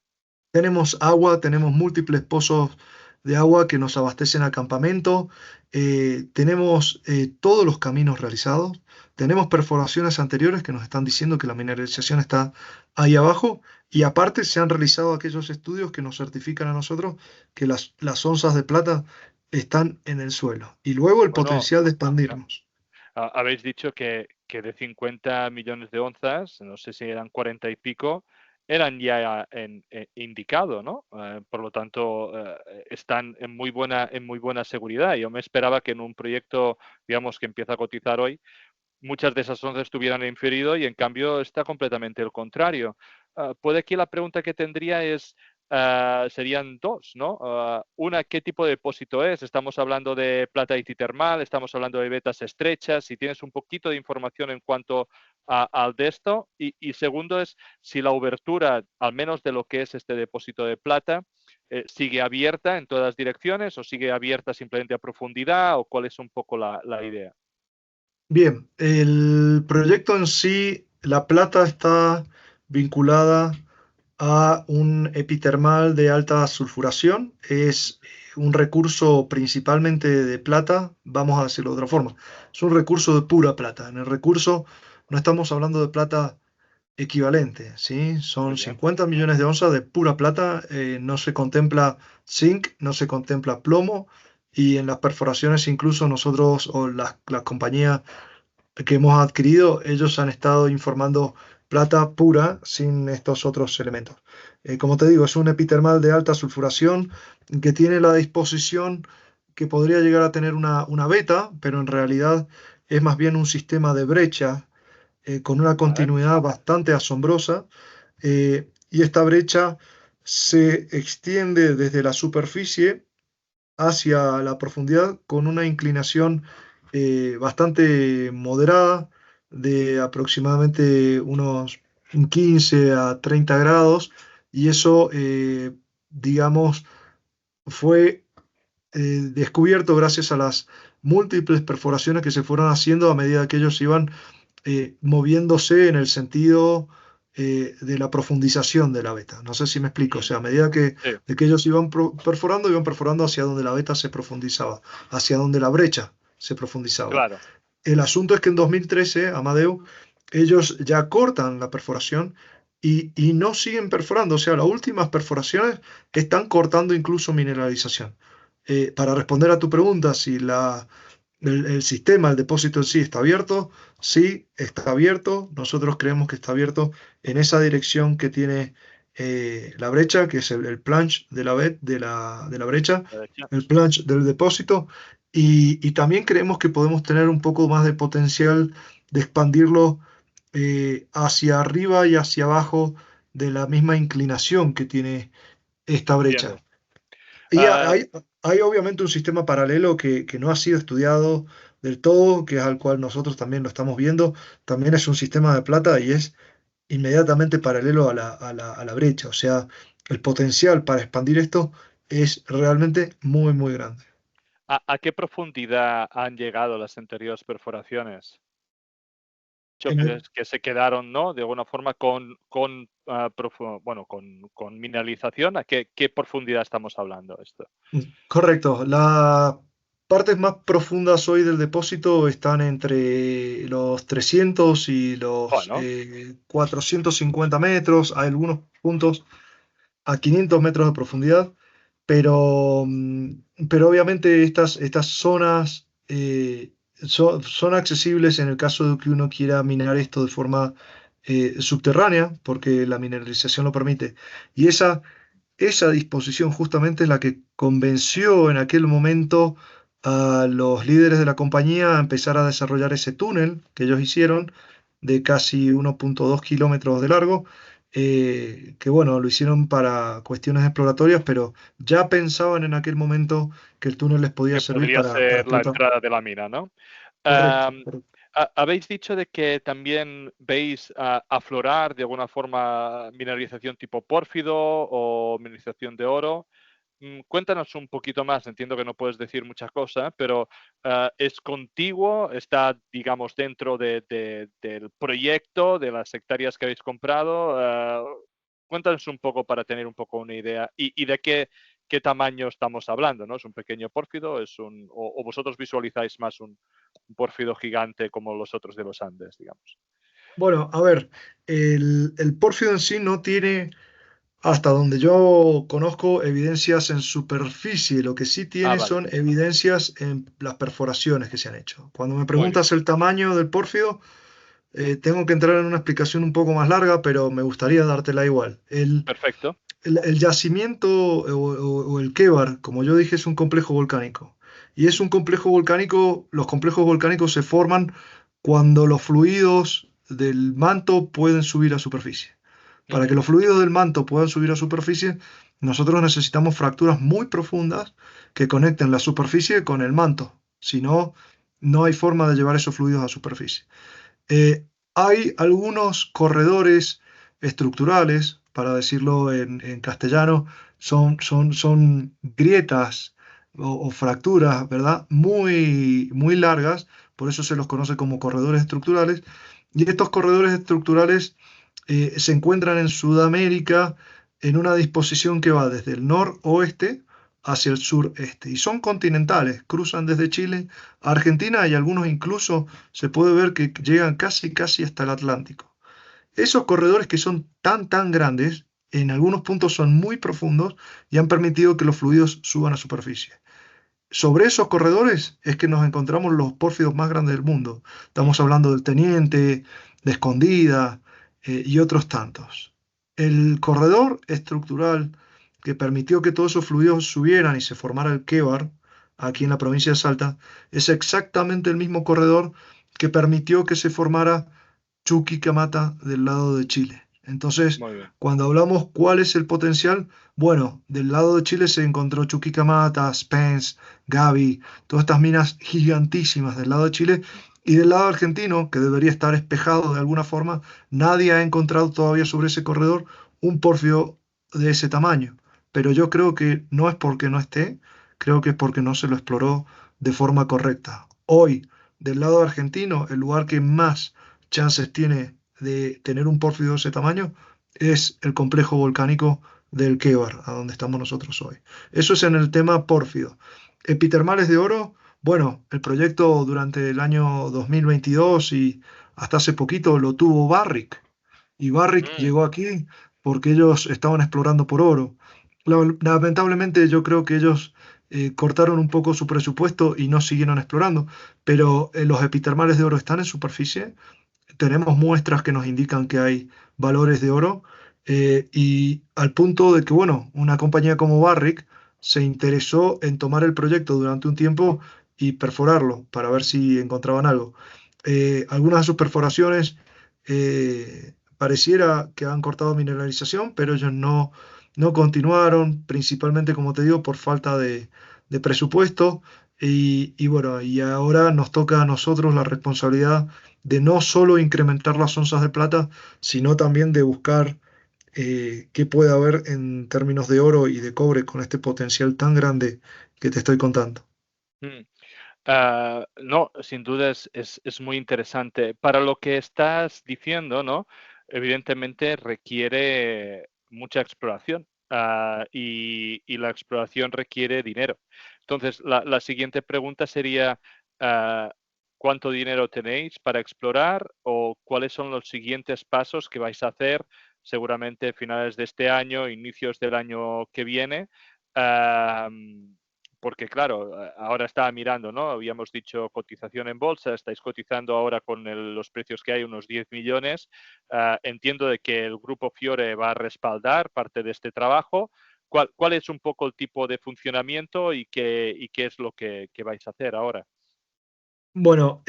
Tenemos agua, tenemos múltiples pozos de agua que nos abastecen al campamento, tenemos todos los caminos realizados, tenemos perforaciones anteriores que nos están diciendo que la mineralización está ahí abajo y aparte se han realizado aquellos estudios que nos certifican a nosotros que las onzas de plata están en el suelo y luego el Bueno, potencial de expandirnos. habéis dicho que de 50 millones de onzas, no sé si eran 40 y pico, eran ya indicado, ¿no? Por lo tanto, están en muy buena seguridad. Yo me esperaba que en un proyecto, digamos, que empieza a cotizar hoy, muchas de esas onzas estuvieran inferido y en cambio está completamente el contrario. Puede que la pregunta que tendría serían dos, ¿no? Una, ¿qué tipo de depósito es? Estamos hablando de plata termal, estamos hablando de vetas estrechas, si tienes un poquito de información en cuanto al de esto. Y segundo es si la obertura, al menos de lo que es este depósito de plata, sigue abierta en todas direcciones o sigue abierta simplemente a profundidad o cuál es un poco la idea. Bien, el proyecto en sí, La Plata está vinculada a un epitermal de alta sulfuración. Es un recurso principalmente de plata, vamos a decirlo de otra forma. Es un recurso de pura plata. En el recurso no estamos hablando de plata equivalente, ¿sí? Muy Son bien. 50 millones de onzas de pura plata, no se contempla zinc, no se contempla plomo y en las perforaciones incluso nosotros o las compañías que hemos adquirido, ellos han estado informando plata pura sin estos otros elementos. Como te digo, es un epitermal de alta sulfuración que tiene la disposición que podría llegar a tener una beta, pero en realidad es más bien un sistema de brecha con una Vale, continuidad bastante asombrosa, y esta brecha se extiende desde la superficie hacia la profundidad con una inclinación bastante moderada de aproximadamente unos 15 a 30 grados, y eso, digamos, fue descubierto gracias a las múltiples perforaciones que se fueron haciendo a medida que ellos iban moviéndose en el sentido de la profundización de la veta. No sé si me explico. O mm, sea, a medida sí, de que ellos iban perforando hacia donde la veta se profundizaba, hacia donde la brecha se profundizaba. claro, El asunto es que en 2013, Amadeo, ellos ya cortan la perforación y no siguen perforando. O sea, las últimas perforaciones están cortando incluso mineralización. Para responder a tu pregunta, si el sistema, el depósito en sí está abierto, sí, está abierto. Nosotros creemos que está abierto en esa dirección que tiene la brecha, que es el plunge de la brecha, derecha, el plunge del depósito. Y también creemos que podemos tener un poco más de potencial de expandirlo hacia arriba y hacia abajo de la misma inclinación que tiene esta brecha. entiendo. Y Ah, hay obviamente un sistema paralelo que no ha sido estudiado del todo, que es al cual nosotros también lo estamos viendo. También es un sistema de plata y es inmediatamente paralelo a la brecha. O sea, el potencial para expandir esto es realmente muy, muy grande. ¿A qué profundidad han llegado las anteriores perforaciones? Hecho En el- que se quedaron, ¿no? De alguna forma bueno, con mineralización. ¿A qué profundidad estamos hablando esto? Correcto. Las partes más profundas hoy del depósito están entre los 300 y los Bueno, 450 metros. Hay algunos puntos a 500 metros de profundidad, pero obviamente estas zonas son accesibles en el caso de que uno quiera minar esto de forma subterránea, porque la mineralización lo permite. Y esa disposición justamente es la que convenció en aquel momento a los líderes de la compañía a empezar a desarrollar ese túnel que ellos hicieron de casi 1,2 kilómetros de largo, que bueno, lo hicieron para cuestiones exploratorias, pero ya pensaban en aquel momento que el túnel les podía que servir podría para ser la explotar. entrada de la mina, ¿no? Correcto, Am, correcto. habéis dicho de que también veis aflorar de alguna forma mineralización tipo pórfido o mineralización de oro. Cuéntanos un poquito más. Entiendo que no puedes decir mucha cosa, pero ¿es contiguo? ¿Está, digamos, dentro del proyecto, de las hectáreas que habéis comprado? Cuéntanos un poco para tener un poco una idea y de qué tamaño estamos hablando, ¿no? ¿Es un pequeño pórfido? O vosotros visualizáis más un pórfido gigante como los otros de los Andes, digamos? Bueno, a ver, el pórfido en sí no tiene, hasta donde yo conozco, evidencias en superficie. Lo que sí Ah, tiene vale. son evidencias en las perforaciones que se han hecho. Cuando me Muy bien. preguntas el tamaño del pórfido, tengo que entrar en una explicación un poco más larga, pero me gustaría dártela igual. Perfecto. El yacimiento o el Kébar, como yo dije, es un complejo volcánico. Y es un complejo volcánico, los complejos volcánicos se forman cuando los fluidos del manto pueden subir a superficie. Para que Ujú. los fluidos del manto puedan subir a superficie, nosotros necesitamos fracturas muy profundas que conecten la superficie con el manto. Si no, no hay forma de llevar esos fluidos a superficie. Eh, Hay algunos corredores estructurales, para decirlo en castellano, son grietas o fracturas, ¿verdad? Muy, muy largas, por eso se los conoce como corredores estructurales. Y estos corredores estructurales se encuentran en Sudamérica en una disposición que va desde el noroeste hacia el sureste. Y son continentales, cruzan desde Chile a Argentina y algunos incluso se puede ver que llegan casi, casi hasta el Atlántico. Esos corredores que son tan, tan grandes, en algunos puntos son muy profundos y han permitido que los fluidos suban a superficie. Sobre esos corredores es que nos encontramos los pórfidos más grandes del mundo. Estamos Ujú. hablando del Teniente, de Escondida y otros tantos. El corredor estructural que permitió que todos esos fluidos subieran y se formara el Kébar, aquí en la provincia de Salta, es exactamente el mismo corredor que permitió que se formara Chuquicamata del lado de Chile. Entonces, Muy bien. cuando hablamos cuál es el potencial, bueno, del lado de Chile se encontró Chuquicamata, Spence, Gaby, todas estas minas gigantísimas del lado de Chile. Y del lado argentino, que debería estar espejado de alguna forma, nadie ha encontrado todavía sobre ese corredor un pórfido de ese tamaño. Pero yo creo que no es porque no esté, creo que es porque no se lo exploró de forma correcta. Hoy, del lado argentino, el lugar que más chances tiene de tener un pórfido de ese tamaño es el complejo volcánico del Québar, a donde estamos nosotros hoy. Eso es en el tema pórfido. Epitermales de oro, bueno, el proyecto durante el año 2022 y hasta hace poquito lo tuvo Barrick. Y Barrick Mm, llegó aquí porque ellos estaban explorando por oro. Lamentablemente yo creo que ellos cortaron un poco su presupuesto y no siguieron explorando, pero los epitermales de oro están en superficie. Tenemos muestras que nos indican que hay valores de oro y al punto de que, bueno, una compañía como Barrick se interesó en tomar el proyecto durante un tiempo y perforarlo para ver si encontraban algo. Algunas de sus perforaciones pareciera que han cortado mineralización, pero ellos no continuaron, principalmente, como te digo, por falta de presupuesto. Y bueno, y ahora nos toca a nosotros la responsabilidad de no solo incrementar las onzas de plata, sino también de buscar qué puede haber en términos de oro y de cobre con este potencial tan grande que te estoy contando. mm. No, sin duda es muy interesante. Para lo que estás diciendo, ¿no? Evidentemente requiere mucha exploración, y la exploración requiere dinero. Entonces, la siguiente pregunta sería, ah, ¿cuánto dinero tenéis para explorar o cuáles son los siguientes pasos que vais a hacer seguramente finales de este año, inicios del año que viene? Porque claro, ahora estaba mirando, ¿no? Habíamos dicho cotización en bolsa, estáis cotizando ahora con los precios que hay, unos 10 millones. Entiendo de que el grupo Fiore va a respaldar parte de este trabajo. ¿Cuál es un poco el tipo de funcionamiento y qué es lo que vais a hacer ahora? Bueno,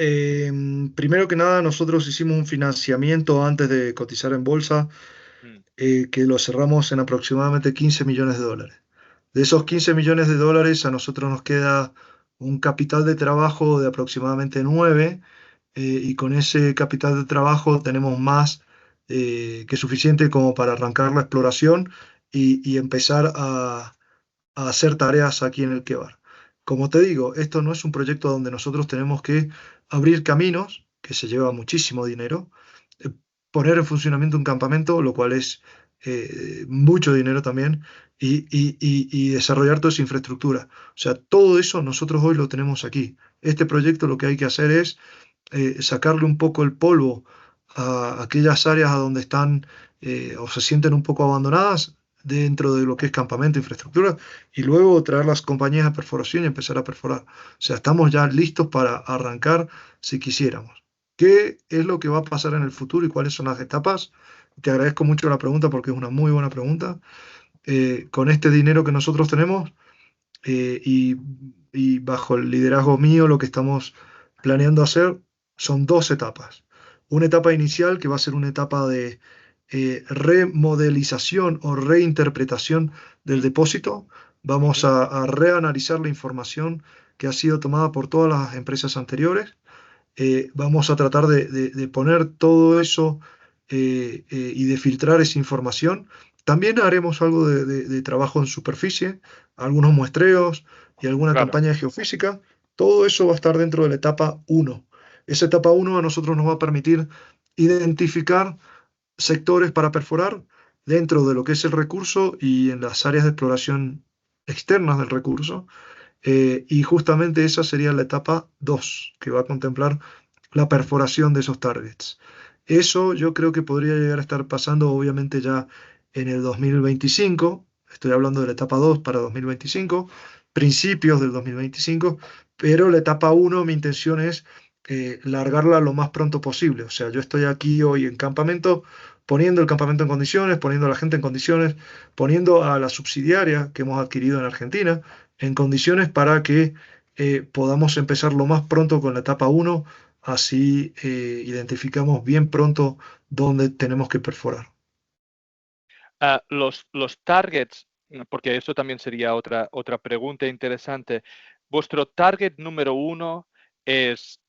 primero que nada, nosotros hicimos un financiamiento antes de cotizar en bolsa, Mm, que lo cerramos en aproximadamente 15 millones de dólares. De esos 15 millones de dólares, a nosotros nos queda un capital de trabajo de aproximadamente 9, y con ese capital de trabajo tenemos más que suficiente como para arrancar la exploración y empezar a hacer tareas aquí en el Quebar. Como te digo, esto no es un proyecto donde nosotros tenemos que abrir caminos, que se lleva muchísimo dinero, eh, poner en funcionamiento un campamento, lo cual es mucho dinero también, y desarrollar toda esa infraestructura. O sea, todo eso nosotros hoy lo tenemos aquí. Este proyecto lo que hay que hacer es sacarle un poco el polvo a aquellas áreas a donde están o se sienten un poco abandonadas dentro de lo que es campamento, infraestructura, y luego traer las compañías de perforación y empezar a perforar. O sea, estamos ya listos para arrancar si quisiéramos. ¿Qué es lo que va a pasar en el futuro y cuáles son las etapas? Te agradezco mucho la pregunta porque es una muy buena pregunta. Con este dinero que nosotros tenemos eh, y, y bajo el liderazgo mío, lo que estamos planeando hacer son dos etapas. Una etapa inicial que va a ser una etapa de remodelización o reinterpretación del mm, depósito. Vamos ujú, a reanalizar la información que ha sido tomada por todas las empresas anteriores. Vamos a tratar de poner todo eso y de filtrar esa información. También haremos algo de trabajo en superficie, algunos muestreos y alguna claro, campaña de geofísica. Todo eso va a estar dentro de la etapa uno. Esa etapa uno a nosotros nos va a permitir identificar sectores para perforar dentro de lo que es el recurso y en las áreas de exploración externas del recurso. Y justamente esa sería la etapa 2 que va a contemplar la perforación de esos targets. Eso yo creo que podría llegar a estar pasando obviamente ya en el 2025. Estoy hablando de la etapa 2 para 2025, principios del 2025, pero la etapa uno mi intención es largarla lo más pronto posible. O sea, yo estoy aquí hoy en campamento, poniendo el campamento en condiciones, poniendo a la gente en condiciones, poniendo a la subsidiaria que hemos adquirido en Argentina en condiciones para que podamos empezar lo más pronto con la etapa uno así identificamos bien pronto dónde tenemos que perforar. Los targets, porque eso también sería otra pregunta interesante. ¿Vuestro target número uno es,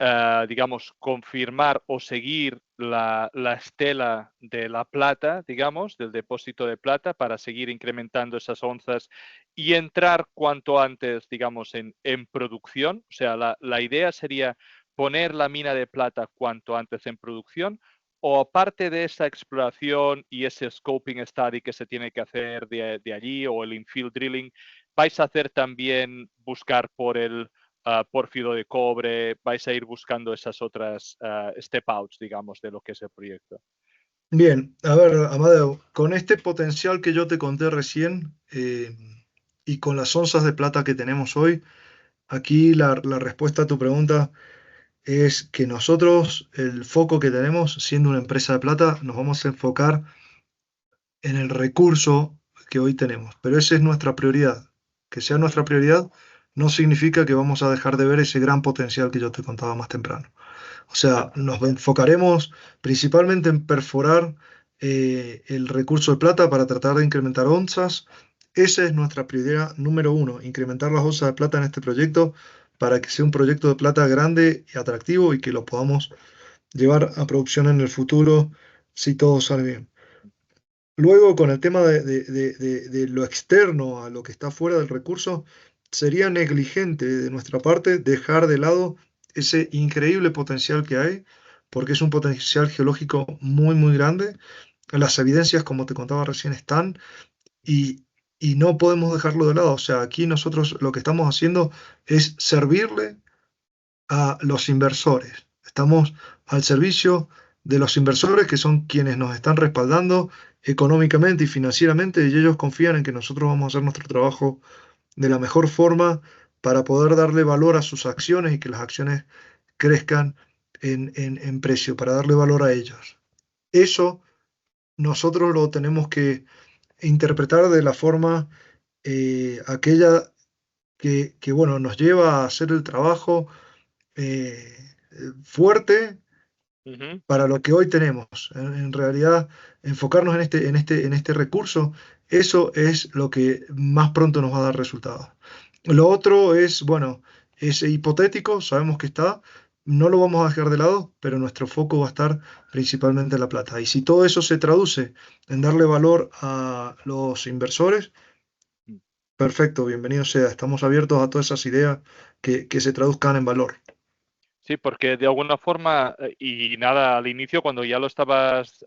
digamos, confirmar o seguir la estela de la plata, digamos, del depósito de plata para seguir incrementando esas onzas y entrar cuanto antes, digamos, en producción? O sea, la idea sería poner la mina de plata cuanto antes en producción, o aparte de esa exploración y ese scoping study que se tiene que hacer de allí, o el infill drilling, vais a hacer también buscar por el pórfido de cobre, vais a ir buscando esas otras step outs, digamos, de lo que es el proyecto. Bien, a ver, Amadeo, con este potencial que yo te conté recién y con las onzas de plata que tenemos hoy, aquí la respuesta a tu pregunta es que nosotros, el foco que tenemos, siendo una empresa de plata, nos vamos a enfocar en el recurso que hoy tenemos. Pero esa es nuestra prioridad. Que sea nuestra prioridad no significa que vamos a dejar de ver ese gran potencial que yo te contaba más temprano. O sea, nos enfocaremos principalmente en perforar el recurso de plata para tratar de incrementar onzas. Esa es nuestra prioridad número uno, incrementar las onzas de plata en este proyecto para que sea un proyecto de plata grande y atractivo y que lo podamos llevar a producción en el futuro si todo sale bien. Luego, con el tema de lo externo a lo que está fuera del recurso, sería negligente de nuestra parte dejar de lado ese increíble potencial que hay, porque es un potencial geológico muy, muy grande. Las evidencias, como te contaba recién, están y, y no podemos dejarlo de lado. O sea, aquí nosotros lo que estamos haciendo es servirle a los inversores. Estamos al servicio de los inversores que son quienes nos están respaldando económicamente y financieramente y ellos confían en que nosotros vamos a hacer nuestro trabajo de la mejor forma para poder darle valor a sus acciones y que las acciones crezcan en precio, para darle valor a ellos. Eso nosotros lo tenemos que interpretar de la forma aquella bueno, nos lleva a hacer el trabajo fuerte Uh -huh. para lo que hoy tenemos. En realidad, enfocarnos en este recurso, eso es lo que más pronto nos va a dar resultados. Lo otro es, bueno, es hipotético, sabemos que está, no lo vamos a dejar de lado, pero nuestro foco va a estar principalmente en la plata. Y si todo eso se traduce en darle valor a los inversores, perfecto, bienvenido sea. Estamos abiertos a todas esas ideas que se traduzcan en valor. Sí, porque de alguna forma, y nada, al inicio cuando ya lo estabas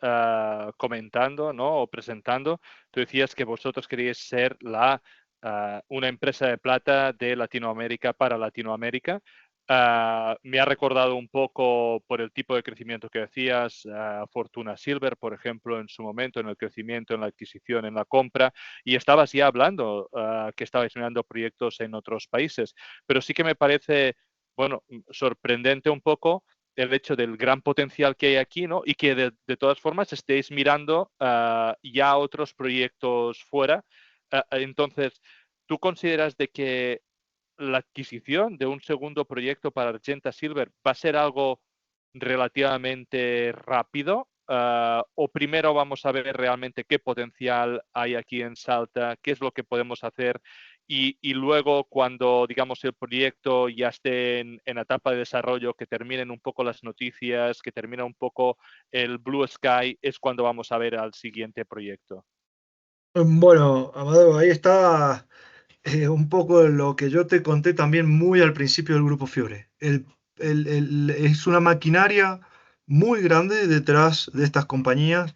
comentando, ¿no? O presentando, tú decías que vosotros queríais ser una empresa de plata de Latinoamérica para Latinoamérica. Me ha recordado un poco por el tipo de crecimiento que decías, Fortuna Silver, por ejemplo, en su momento, en el crecimiento, en la adquisición, en la compra, y estabas ya hablando que estabais mirando proyectos en otros países, pero sí que me parece, bueno, sorprendente un poco el hecho del gran potencial que hay aquí, ¿no? Y que de todas formas estéis mirando ya otros proyectos fuera. Entonces, ¿tú consideras de que la adquisición de un segundo proyecto para Argenta Silver va a ser algo relativamente rápido? ¿O primero vamos a ver realmente qué potencial hay aquí en Salta, qué es lo que podemos hacer? Y luego, cuando, digamos, el proyecto ya esté en etapa de desarrollo, que terminen un poco las noticias, que termine un poco el Blue Sky, es cuando vamos a ver al siguiente proyecto. Bueno, Amadeo, ahí está un poco lo que yo te conté también muy al principio del Grupo Fiore. Es una maquinaria muy grande detrás de estas compañías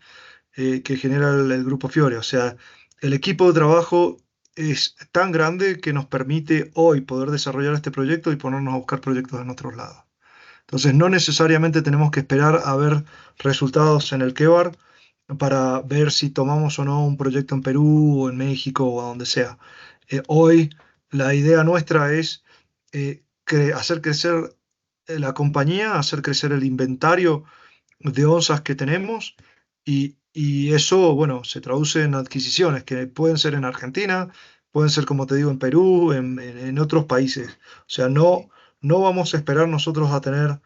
que genera el Grupo Fiore. O sea, el equipo de trabajo es tan grande que nos permite hoy poder desarrollar este proyecto y ponernos a buscar proyectos en otros lados. Entonces, no necesariamente tenemos que esperar a ver resultados en el Quebar para ver si tomamos o no un proyecto en Perú o en México o a donde sea. Hoy la idea nuestra es hacer crecer la compañía, hacer crecer el inventario de onzas que tenemos y eso, bueno, se traduce en adquisiciones que pueden ser en Argentina, pueden ser, como te digo, en Perú, en otros países. O sea, no vamos a esperar nosotros a tener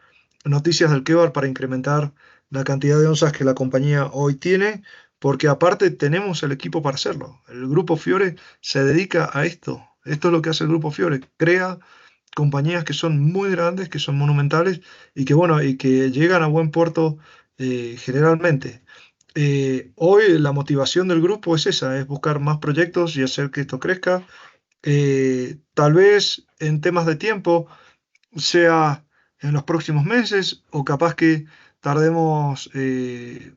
noticias del Kebar para incrementar la cantidad de onzas que la compañía hoy tiene, porque aparte tenemos el equipo para hacerlo. El Grupo Fiore se dedica a esto. Esto es lo que hace el Grupo Fiore. Crea compañías que son muy grandes, que son monumentales y que, bueno, y que llegan a buen puerto generalmente. Hoy la motivación del grupo es esa, es buscar más proyectos y hacer que esto crezca. Tal vez en temas de tiempo sea en los próximos meses o capaz que tardemos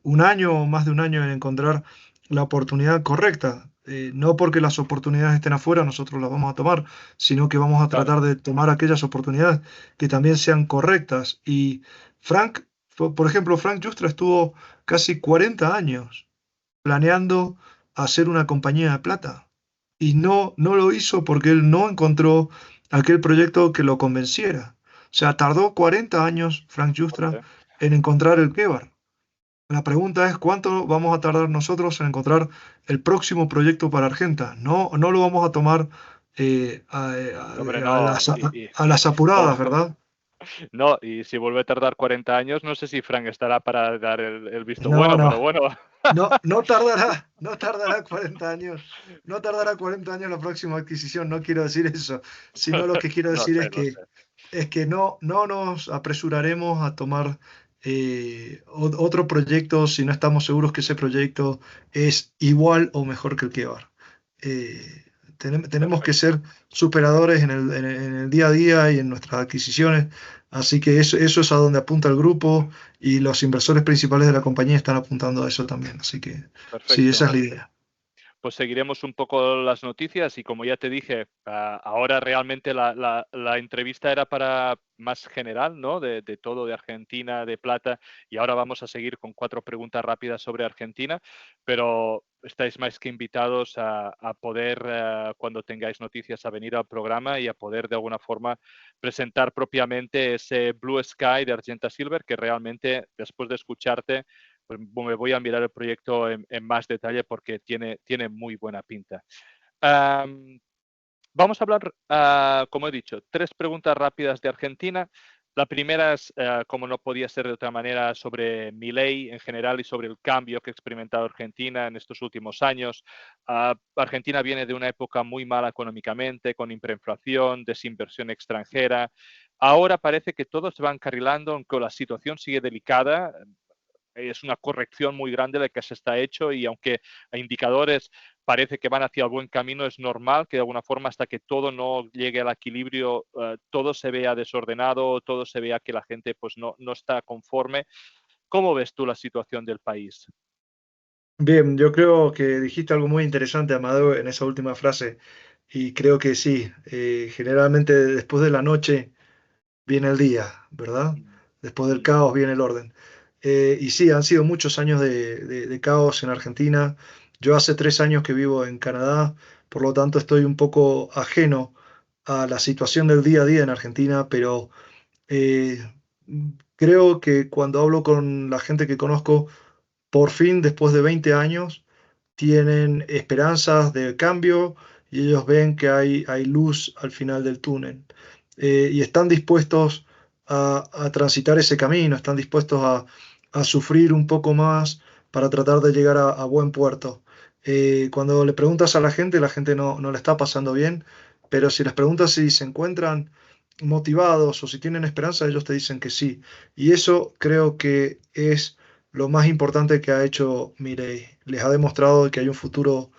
un año o más de un año en encontrar la oportunidad correcta. No porque las oportunidades estén afuera, nosotros las vamos a tomar, sino que vamos a Claro, tratar de tomar aquellas oportunidades que también sean correctas. Y Frank, por ejemplo, Frank Justra estuvo casi 40 años planeando hacer una compañía de plata. Y no lo hizo porque él no encontró aquel proyecto que lo convenciera. O sea, tardó 40 años Frank Justra ok. en encontrar el Kebar. La pregunta es cuánto vamos a tardar nosotros en encontrar el próximo proyecto para Argenta. No lo vamos a tomar Hombre, a no, a las apuradas, no, ¿verdad? no, y si vuelve a tardar 40 años, no sé si Frank estará para dar el visto No, bueno, no. pero bueno. No tardará 40 años, no tardará 40 años la próxima adquisición, no quiero decir eso, sino lo que quiero Lo decir sé, lo sé. es que no nos apresuraremos a tomar otro proyecto si no estamos seguros que ese proyecto es igual o mejor que el que va. Tenemos que Perfecto. ser superadores en el día a día y en nuestras adquisiciones, así que eso es a donde apunta el grupo y los inversores principales de la compañía están apuntando a eso también. Así que sí, esa Perfecto. es la idea. Pues seguiremos un poco las noticias y como ya te dije, ahora realmente la entrevista era para más general, ¿no? De todo, de Argentina, de Plata, y ahora vamos a seguir con 4 preguntas rápidas sobre Argentina, pero estáis más que invitados a poder, cuando tengáis noticias, a venir al programa y a poder de alguna forma presentar propiamente ese Blue Sky de Argenta Silver, que realmente después de escucharte pues me voy a mirar el proyecto en más detalle porque tiene muy buena pinta. Um, Vamos a hablar, como he dicho, 3 preguntas rápidas de Argentina. La primera es, como no podía ser de otra manera, sobre Milei en general y sobre el cambio que ha experimentado Argentina en estos últimos años. Argentina viene de una época muy mala económicamente, con hiperinflación, desinversión extranjera. Ahora parece que todo se va encarrilando, aunque la situación sigue delicada. Es una corrección muy grande la que se está hecho y aunque a indicadores parece que van hacia el buen camino, es normal que de alguna forma hasta que todo no llegue al equilibrio, todo se vea desordenado, todo se vea que la gente pues no está conforme. ¿Cómo ves tú la situación del país? Bien, yo creo que dijiste algo muy interesante, Amadeo, en esa última frase. Y creo que sí, generalmente después de la noche viene el día, ¿verdad? Mm, Después del mm, caos viene el orden. Y sí, han sido muchos años de caos en Argentina. Yo hace 3 años que vivo en Canadá, por lo tanto estoy un poco ajeno a la situación del día a día en Argentina, pero eh, creo que cuando hablo con la gente que conozco, por fin, después de 20 años, tienen esperanzas de cambio y ellos ven que hay luz al final del túnel. Y están dispuestos a transitar ese camino, están dispuestos a sufrir un poco más para tratar de llegar a buen puerto. Cuando le preguntas a la gente no le está pasando bien, pero si les preguntas si se encuentran motivados o si tienen esperanza, ellos te dicen que sí. Y eso creo que es lo más importante que ha hecho Mireille. Les ha demostrado que hay un futuro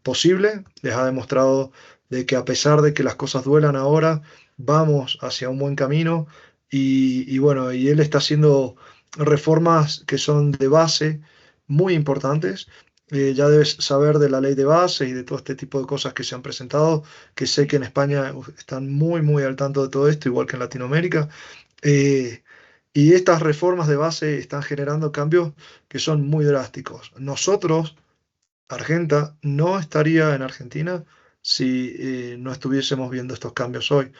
posible, les ha demostrado de que a pesar de que las cosas duelan ahora, vamos hacia un buen camino y bueno, y él está haciendo reformas que son de base muy importantes. Ya debes saber de la ley de base y de todo este tipo de cosas que se han presentado, que sé que mm. en España están muy al tanto de todo esto, igual que en Latinoamérica. Eh, y estas reformas de base están generando cambios que son muy drásticos. Nosotros, Argenta, no estaría en Argentina si no estuviésemos viendo estos cambios hoy.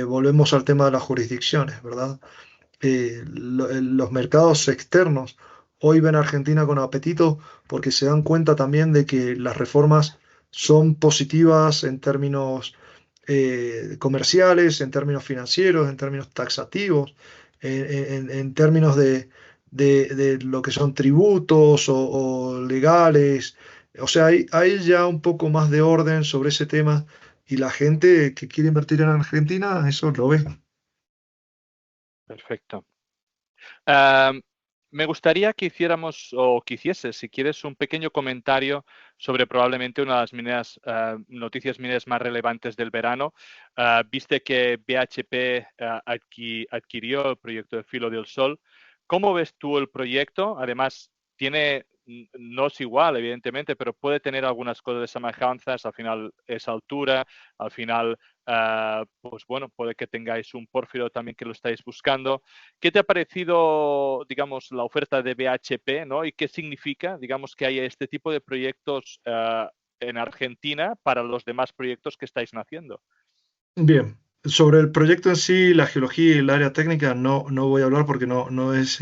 Volvemos al tema de las jurisdicciones, ¿verdad? Los mercados externos hoy ven a Argentina con apetito porque se dan cuenta también de que las reformas son positivas en términos comerciales, en términos financieros, en términos taxativos. en términos de lo que son tributos o legales. O sea, hay ya un poco más de orden sobre ese tema y la gente que quiere invertir en Argentina, eso lo ve. Perfecto. Am, Me gustaría que hiciéramos o que hicieses, si quieres, un pequeño comentario sobre probablemente una de las noticias mineras más relevantes del verano. Viste que BHP adquirió el proyecto de Filo del Sol. ¿Cómo ves tú el proyecto? Además, no es igual, evidentemente, pero puede tener algunas cosas de semejanzas. Al final es altura, al final, pues bueno, puede que tengáis un pórfido también que lo estáis buscando. ¿Qué te ha parecido, digamos, la oferta de BHP, ¿no? ¿Y qué significa, digamos, que haya este tipo de proyectos en Argentina para los demás proyectos que estáis haciendo? Bien, sobre el proyecto en sí, la geología y el área técnica, no voy a hablar porque no es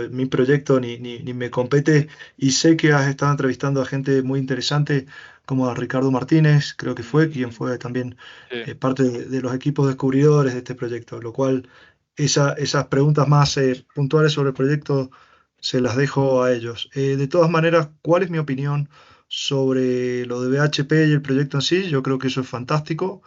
mi proyecto ni me compete y sé que has estado entrevistando a gente muy interesante como a Ricardo Martínez, creo que fue, quien fue también Sí, parte de los equipos descubridores de este proyecto, lo cual esas preguntas más puntuales sobre el proyecto se las dejo a ellos. De todas maneras, ¿cuál es mi opinión sobre lo de BHP y el proyecto en sí? Yo creo que eso es fantástico.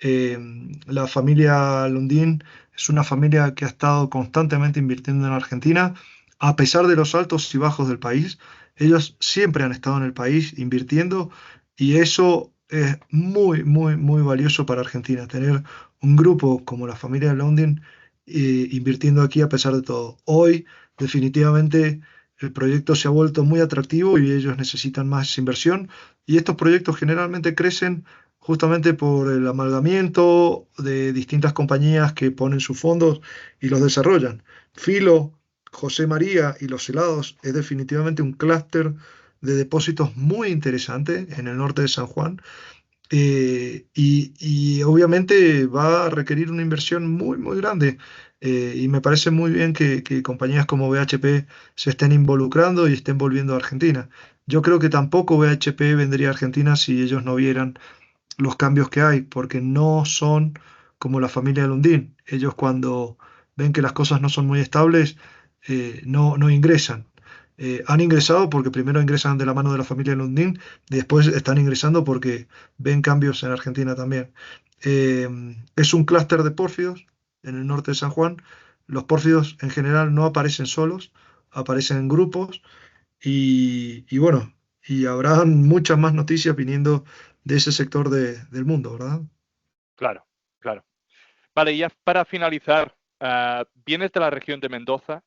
Eh, la familia Lundin es una familia que ha estado constantemente invirtiendo en Argentina, a pesar de los altos y bajos del país. Ellos siempre han estado en el país invirtiendo y eso es muy valioso para Argentina, tener un grupo como la familia Lundin invirtiendo aquí a pesar de todo. Hoy, definitivamente, el proyecto se ha vuelto muy atractivo y ellos necesitan más inversión y estos proyectos generalmente crecen justamente por el amalgamiento de distintas compañías que ponen sus fondos y los desarrollan. Filo, José María y Los Helados es definitivamente un clúster de depósitos muy interesante en el norte de San Juan y obviamente va a requerir una inversión muy grande. Y me parece muy bien que compañías como BHP se estén involucrando y estén volviendo a Argentina. Yo creo que tampoco BHP vendría a Argentina si ellos no vieran los cambios que hay, porque no son como la familia Lundin. Ellos cuando ven que las cosas no son muy estables, no ingresan. Han ingresado porque primero ingresan de la mano de la familia Lundin, después están ingresando porque ven cambios en Argentina también. Eh, es un clúster de pórfidos en el norte de San Juan. Los pórfidos en general no aparecen solos, aparecen en grupos y bueno, y habrá muchas más noticias viniendo de ese sector del mundo, ¿verdad? claro, claro. Vale, y ya para finalizar, vienes de la región de Mendoza,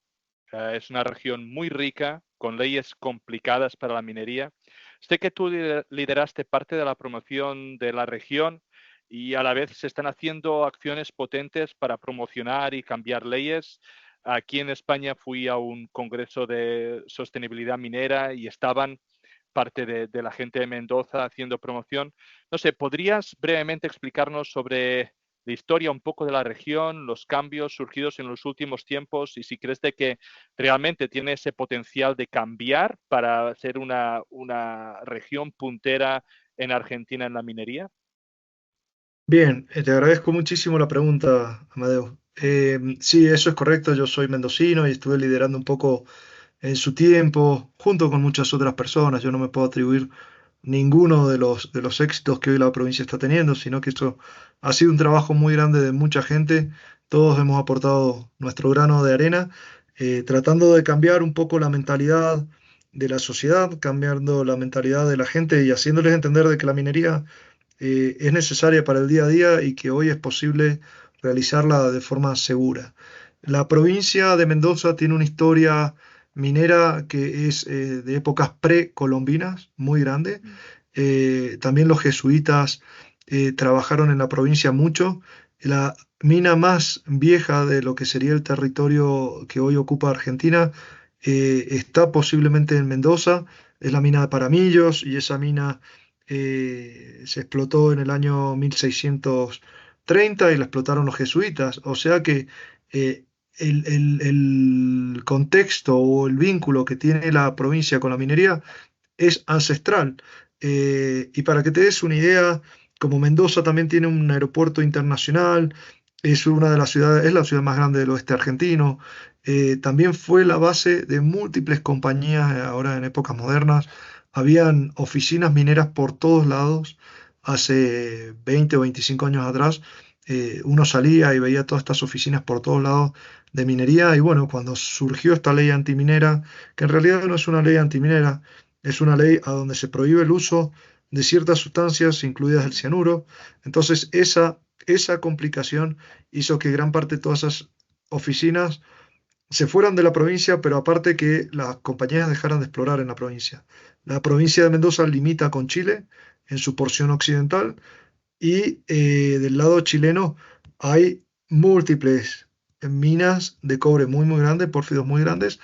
es una región muy rica, con leyes complicadas para la minería. Sé que tú lideraste parte de la promoción de la región y a la vez se están haciendo acciones potentes para promocionar y cambiar leyes. Aquí en España fui a un congreso de sostenibilidad minera y estaban parte de la gente de Mendoza haciendo promoción. No sé, ¿podrías brevemente explicarnos sobre la historia un poco de la región, los cambios surgidos en los últimos tiempos y si crees de que realmente tiene ese potencial de cambiar para ser una región puntera en Argentina en la minería? Bien, te agradezco muchísimo la pregunta, Amadeo. Sí, eso es correcto, yo soy mendocino y estuve liderando un poco en su tiempo, junto con muchas otras personas. Yo no me puedo atribuir ninguno de los éxitos que hoy la provincia está teniendo, sino que esto ha sido un trabajo muy grande de mucha gente. Todos hemos aportado nuestro grano de arena, tratando de cambiar un poco la mentalidad de la sociedad, cambiando la mentalidad de la gente y haciéndoles entender de que la minería es necesaria para el día a día y que hoy es posible realizarla de forma segura. La provincia de Mendoza tiene una historia minera que es de épocas precolombinas, muy grande. También los jesuitas trabajaron en la provincia mucho. La mina más vieja de lo que sería el territorio que hoy ocupa Argentina está posiblemente en Mendoza. Es la mina de Paramillos y esa mina se explotó en el año 1630 y la explotaron los jesuitas. O sea que eh, el contexto o el vínculo que tiene la provincia con la minería es ancestral. Y para que te des una idea, como Mendoza también tiene un aeropuerto internacional, es una de las ciudades, es la ciudad más grande del oeste argentino. También fue la base de múltiples compañías ahora en épocas modernas. Habían oficinas mineras por todos lados. Hace 20 o 25 años atrás, uno salía y veía todas estas oficinas por todos lados de minería. Y bueno, cuando surgió esta ley antiminera, que en realidad no es una ley antiminera, es una ley a donde se prohíbe el uso de ciertas sustancias, incluidas el cianuro. Entonces, esa complicación hizo que gran parte de todas esas oficinas se fueran de la provincia, pero aparte que las compañías dejaran de explorar en la provincia. La provincia de Mendoza limita con Chile en su porción occidental y del lado chileno hay múltiples minas de cobre muy, muy grandes, pórfidos muy grandes,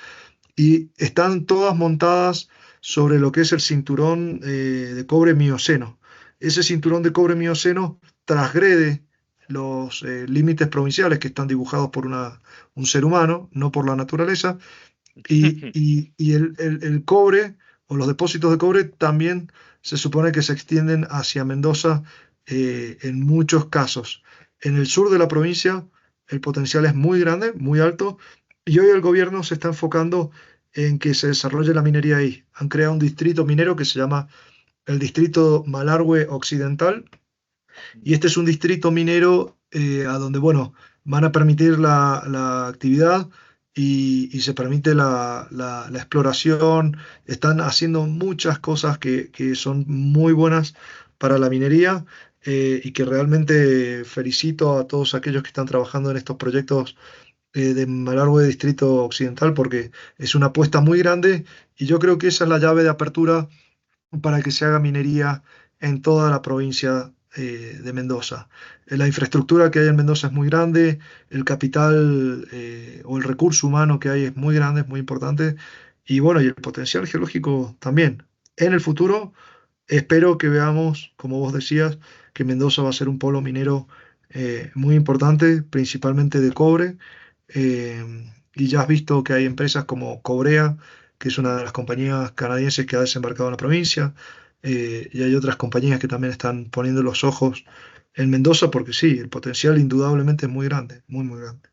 y están todas montadas sobre lo que es el cinturón de cobre mioceno. Ese cinturón de cobre mioceno transgrede los límites provinciales que están dibujados por un ser humano, no por la naturaleza, y el cobre o los depósitos de cobre también se supone que se extienden hacia Mendoza en muchos casos. En el sur de la provincia el potencial es muy grande, muy alto, y hoy el gobierno se está enfocando en que se desarrolle la minería ahí. Han creado un distrito minero que se llama el Distrito Malargüe Occidental, y este es un distrito minero a donde, bueno, van a permitir la actividad y se permite la exploración. Están haciendo muchas cosas que son muy buenas para la minería y que realmente felicito a todos aquellos que están trabajando en estos proyectos de Malargüe Distrito Occidental porque es una apuesta muy grande y yo creo que esa es la llave de apertura para que se haga minería en toda la provincia de Mendoza. La infraestructura que hay en Mendoza es muy grande, el capital o el recurso humano que hay es muy grande, es muy importante, y bueno, y el potencial geológico también. En el futuro espero que veamos, como vos decías, que Mendoza va a ser un polo minero muy importante, principalmente de cobre, y ya has visto que hay empresas como Cobrea, que es una de las compañías canadienses que ha desembarcado en la provincia, y hay otras compañías que también están poniendo los ojos en Mendoza, porque sí, el potencial indudablemente es muy grande, muy, muy grande.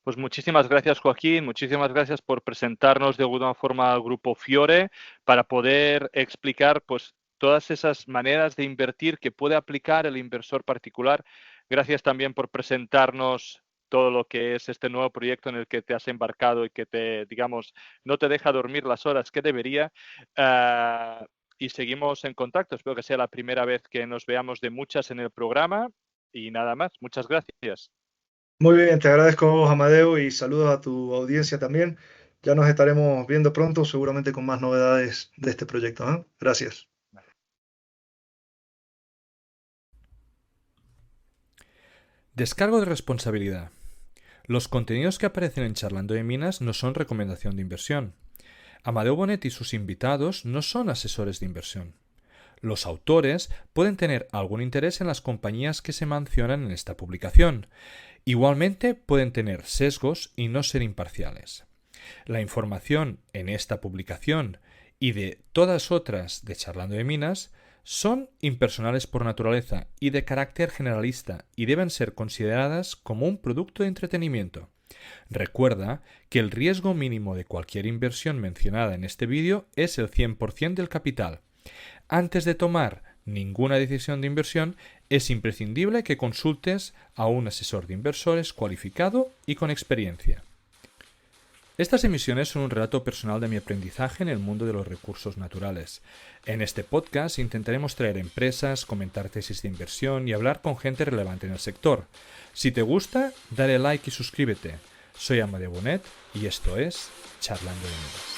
Pues muchísimas gracias, Joaquín. Muchísimas gracias por presentarnos de alguna forma al grupo Fiore para poder explicar pues, todas esas maneras de invertir que puede aplicar el inversor particular. Gracias también por presentarnos todo lo que es este nuevo proyecto en el que te has embarcado y que te, digamos, no te deja dormir las horas que debería. Y seguimos en contacto. Espero que sea la primera vez que nos veamos de muchas en el programa. Y nada más. Muchas gracias. Muy bien, te agradezco a vos, Amadeo, y saludos a tu audiencia también. Ya nos estaremos viendo pronto, seguramente con más novedades de este proyecto, ¿eh? Gracias. Descargo de responsabilidad. Los contenidos que aparecen en Charlando de Minas no son recomendación de inversión. Amadeo Bonet y sus invitados no son asesores de inversión. Los autores pueden tener algún interés en las compañías que se mencionan en esta publicación. Igualmente pueden tener sesgos y no ser imparciales. La información en esta publicación y de todas otras de Charlando de Minas son impersonales por naturaleza y de carácter generalista y deben ser consideradas como un producto de entretenimiento. Recuerda que el riesgo mínimo de cualquier inversión mencionada en este vídeo es el 100% del capital. Antes de tomar ninguna decisión de inversión, es imprescindible que consultes a un asesor de inversores cualificado y con experiencia. Estas emisiones son un relato personal de mi aprendizaje en el mundo de los recursos naturales. En este podcast intentaremos traer empresas, comentar tesis de inversión y hablar con gente relevante en el sector. Si te gusta, dale like y suscríbete. Soy Amadeo Bonet y esto es Charlando de Minas.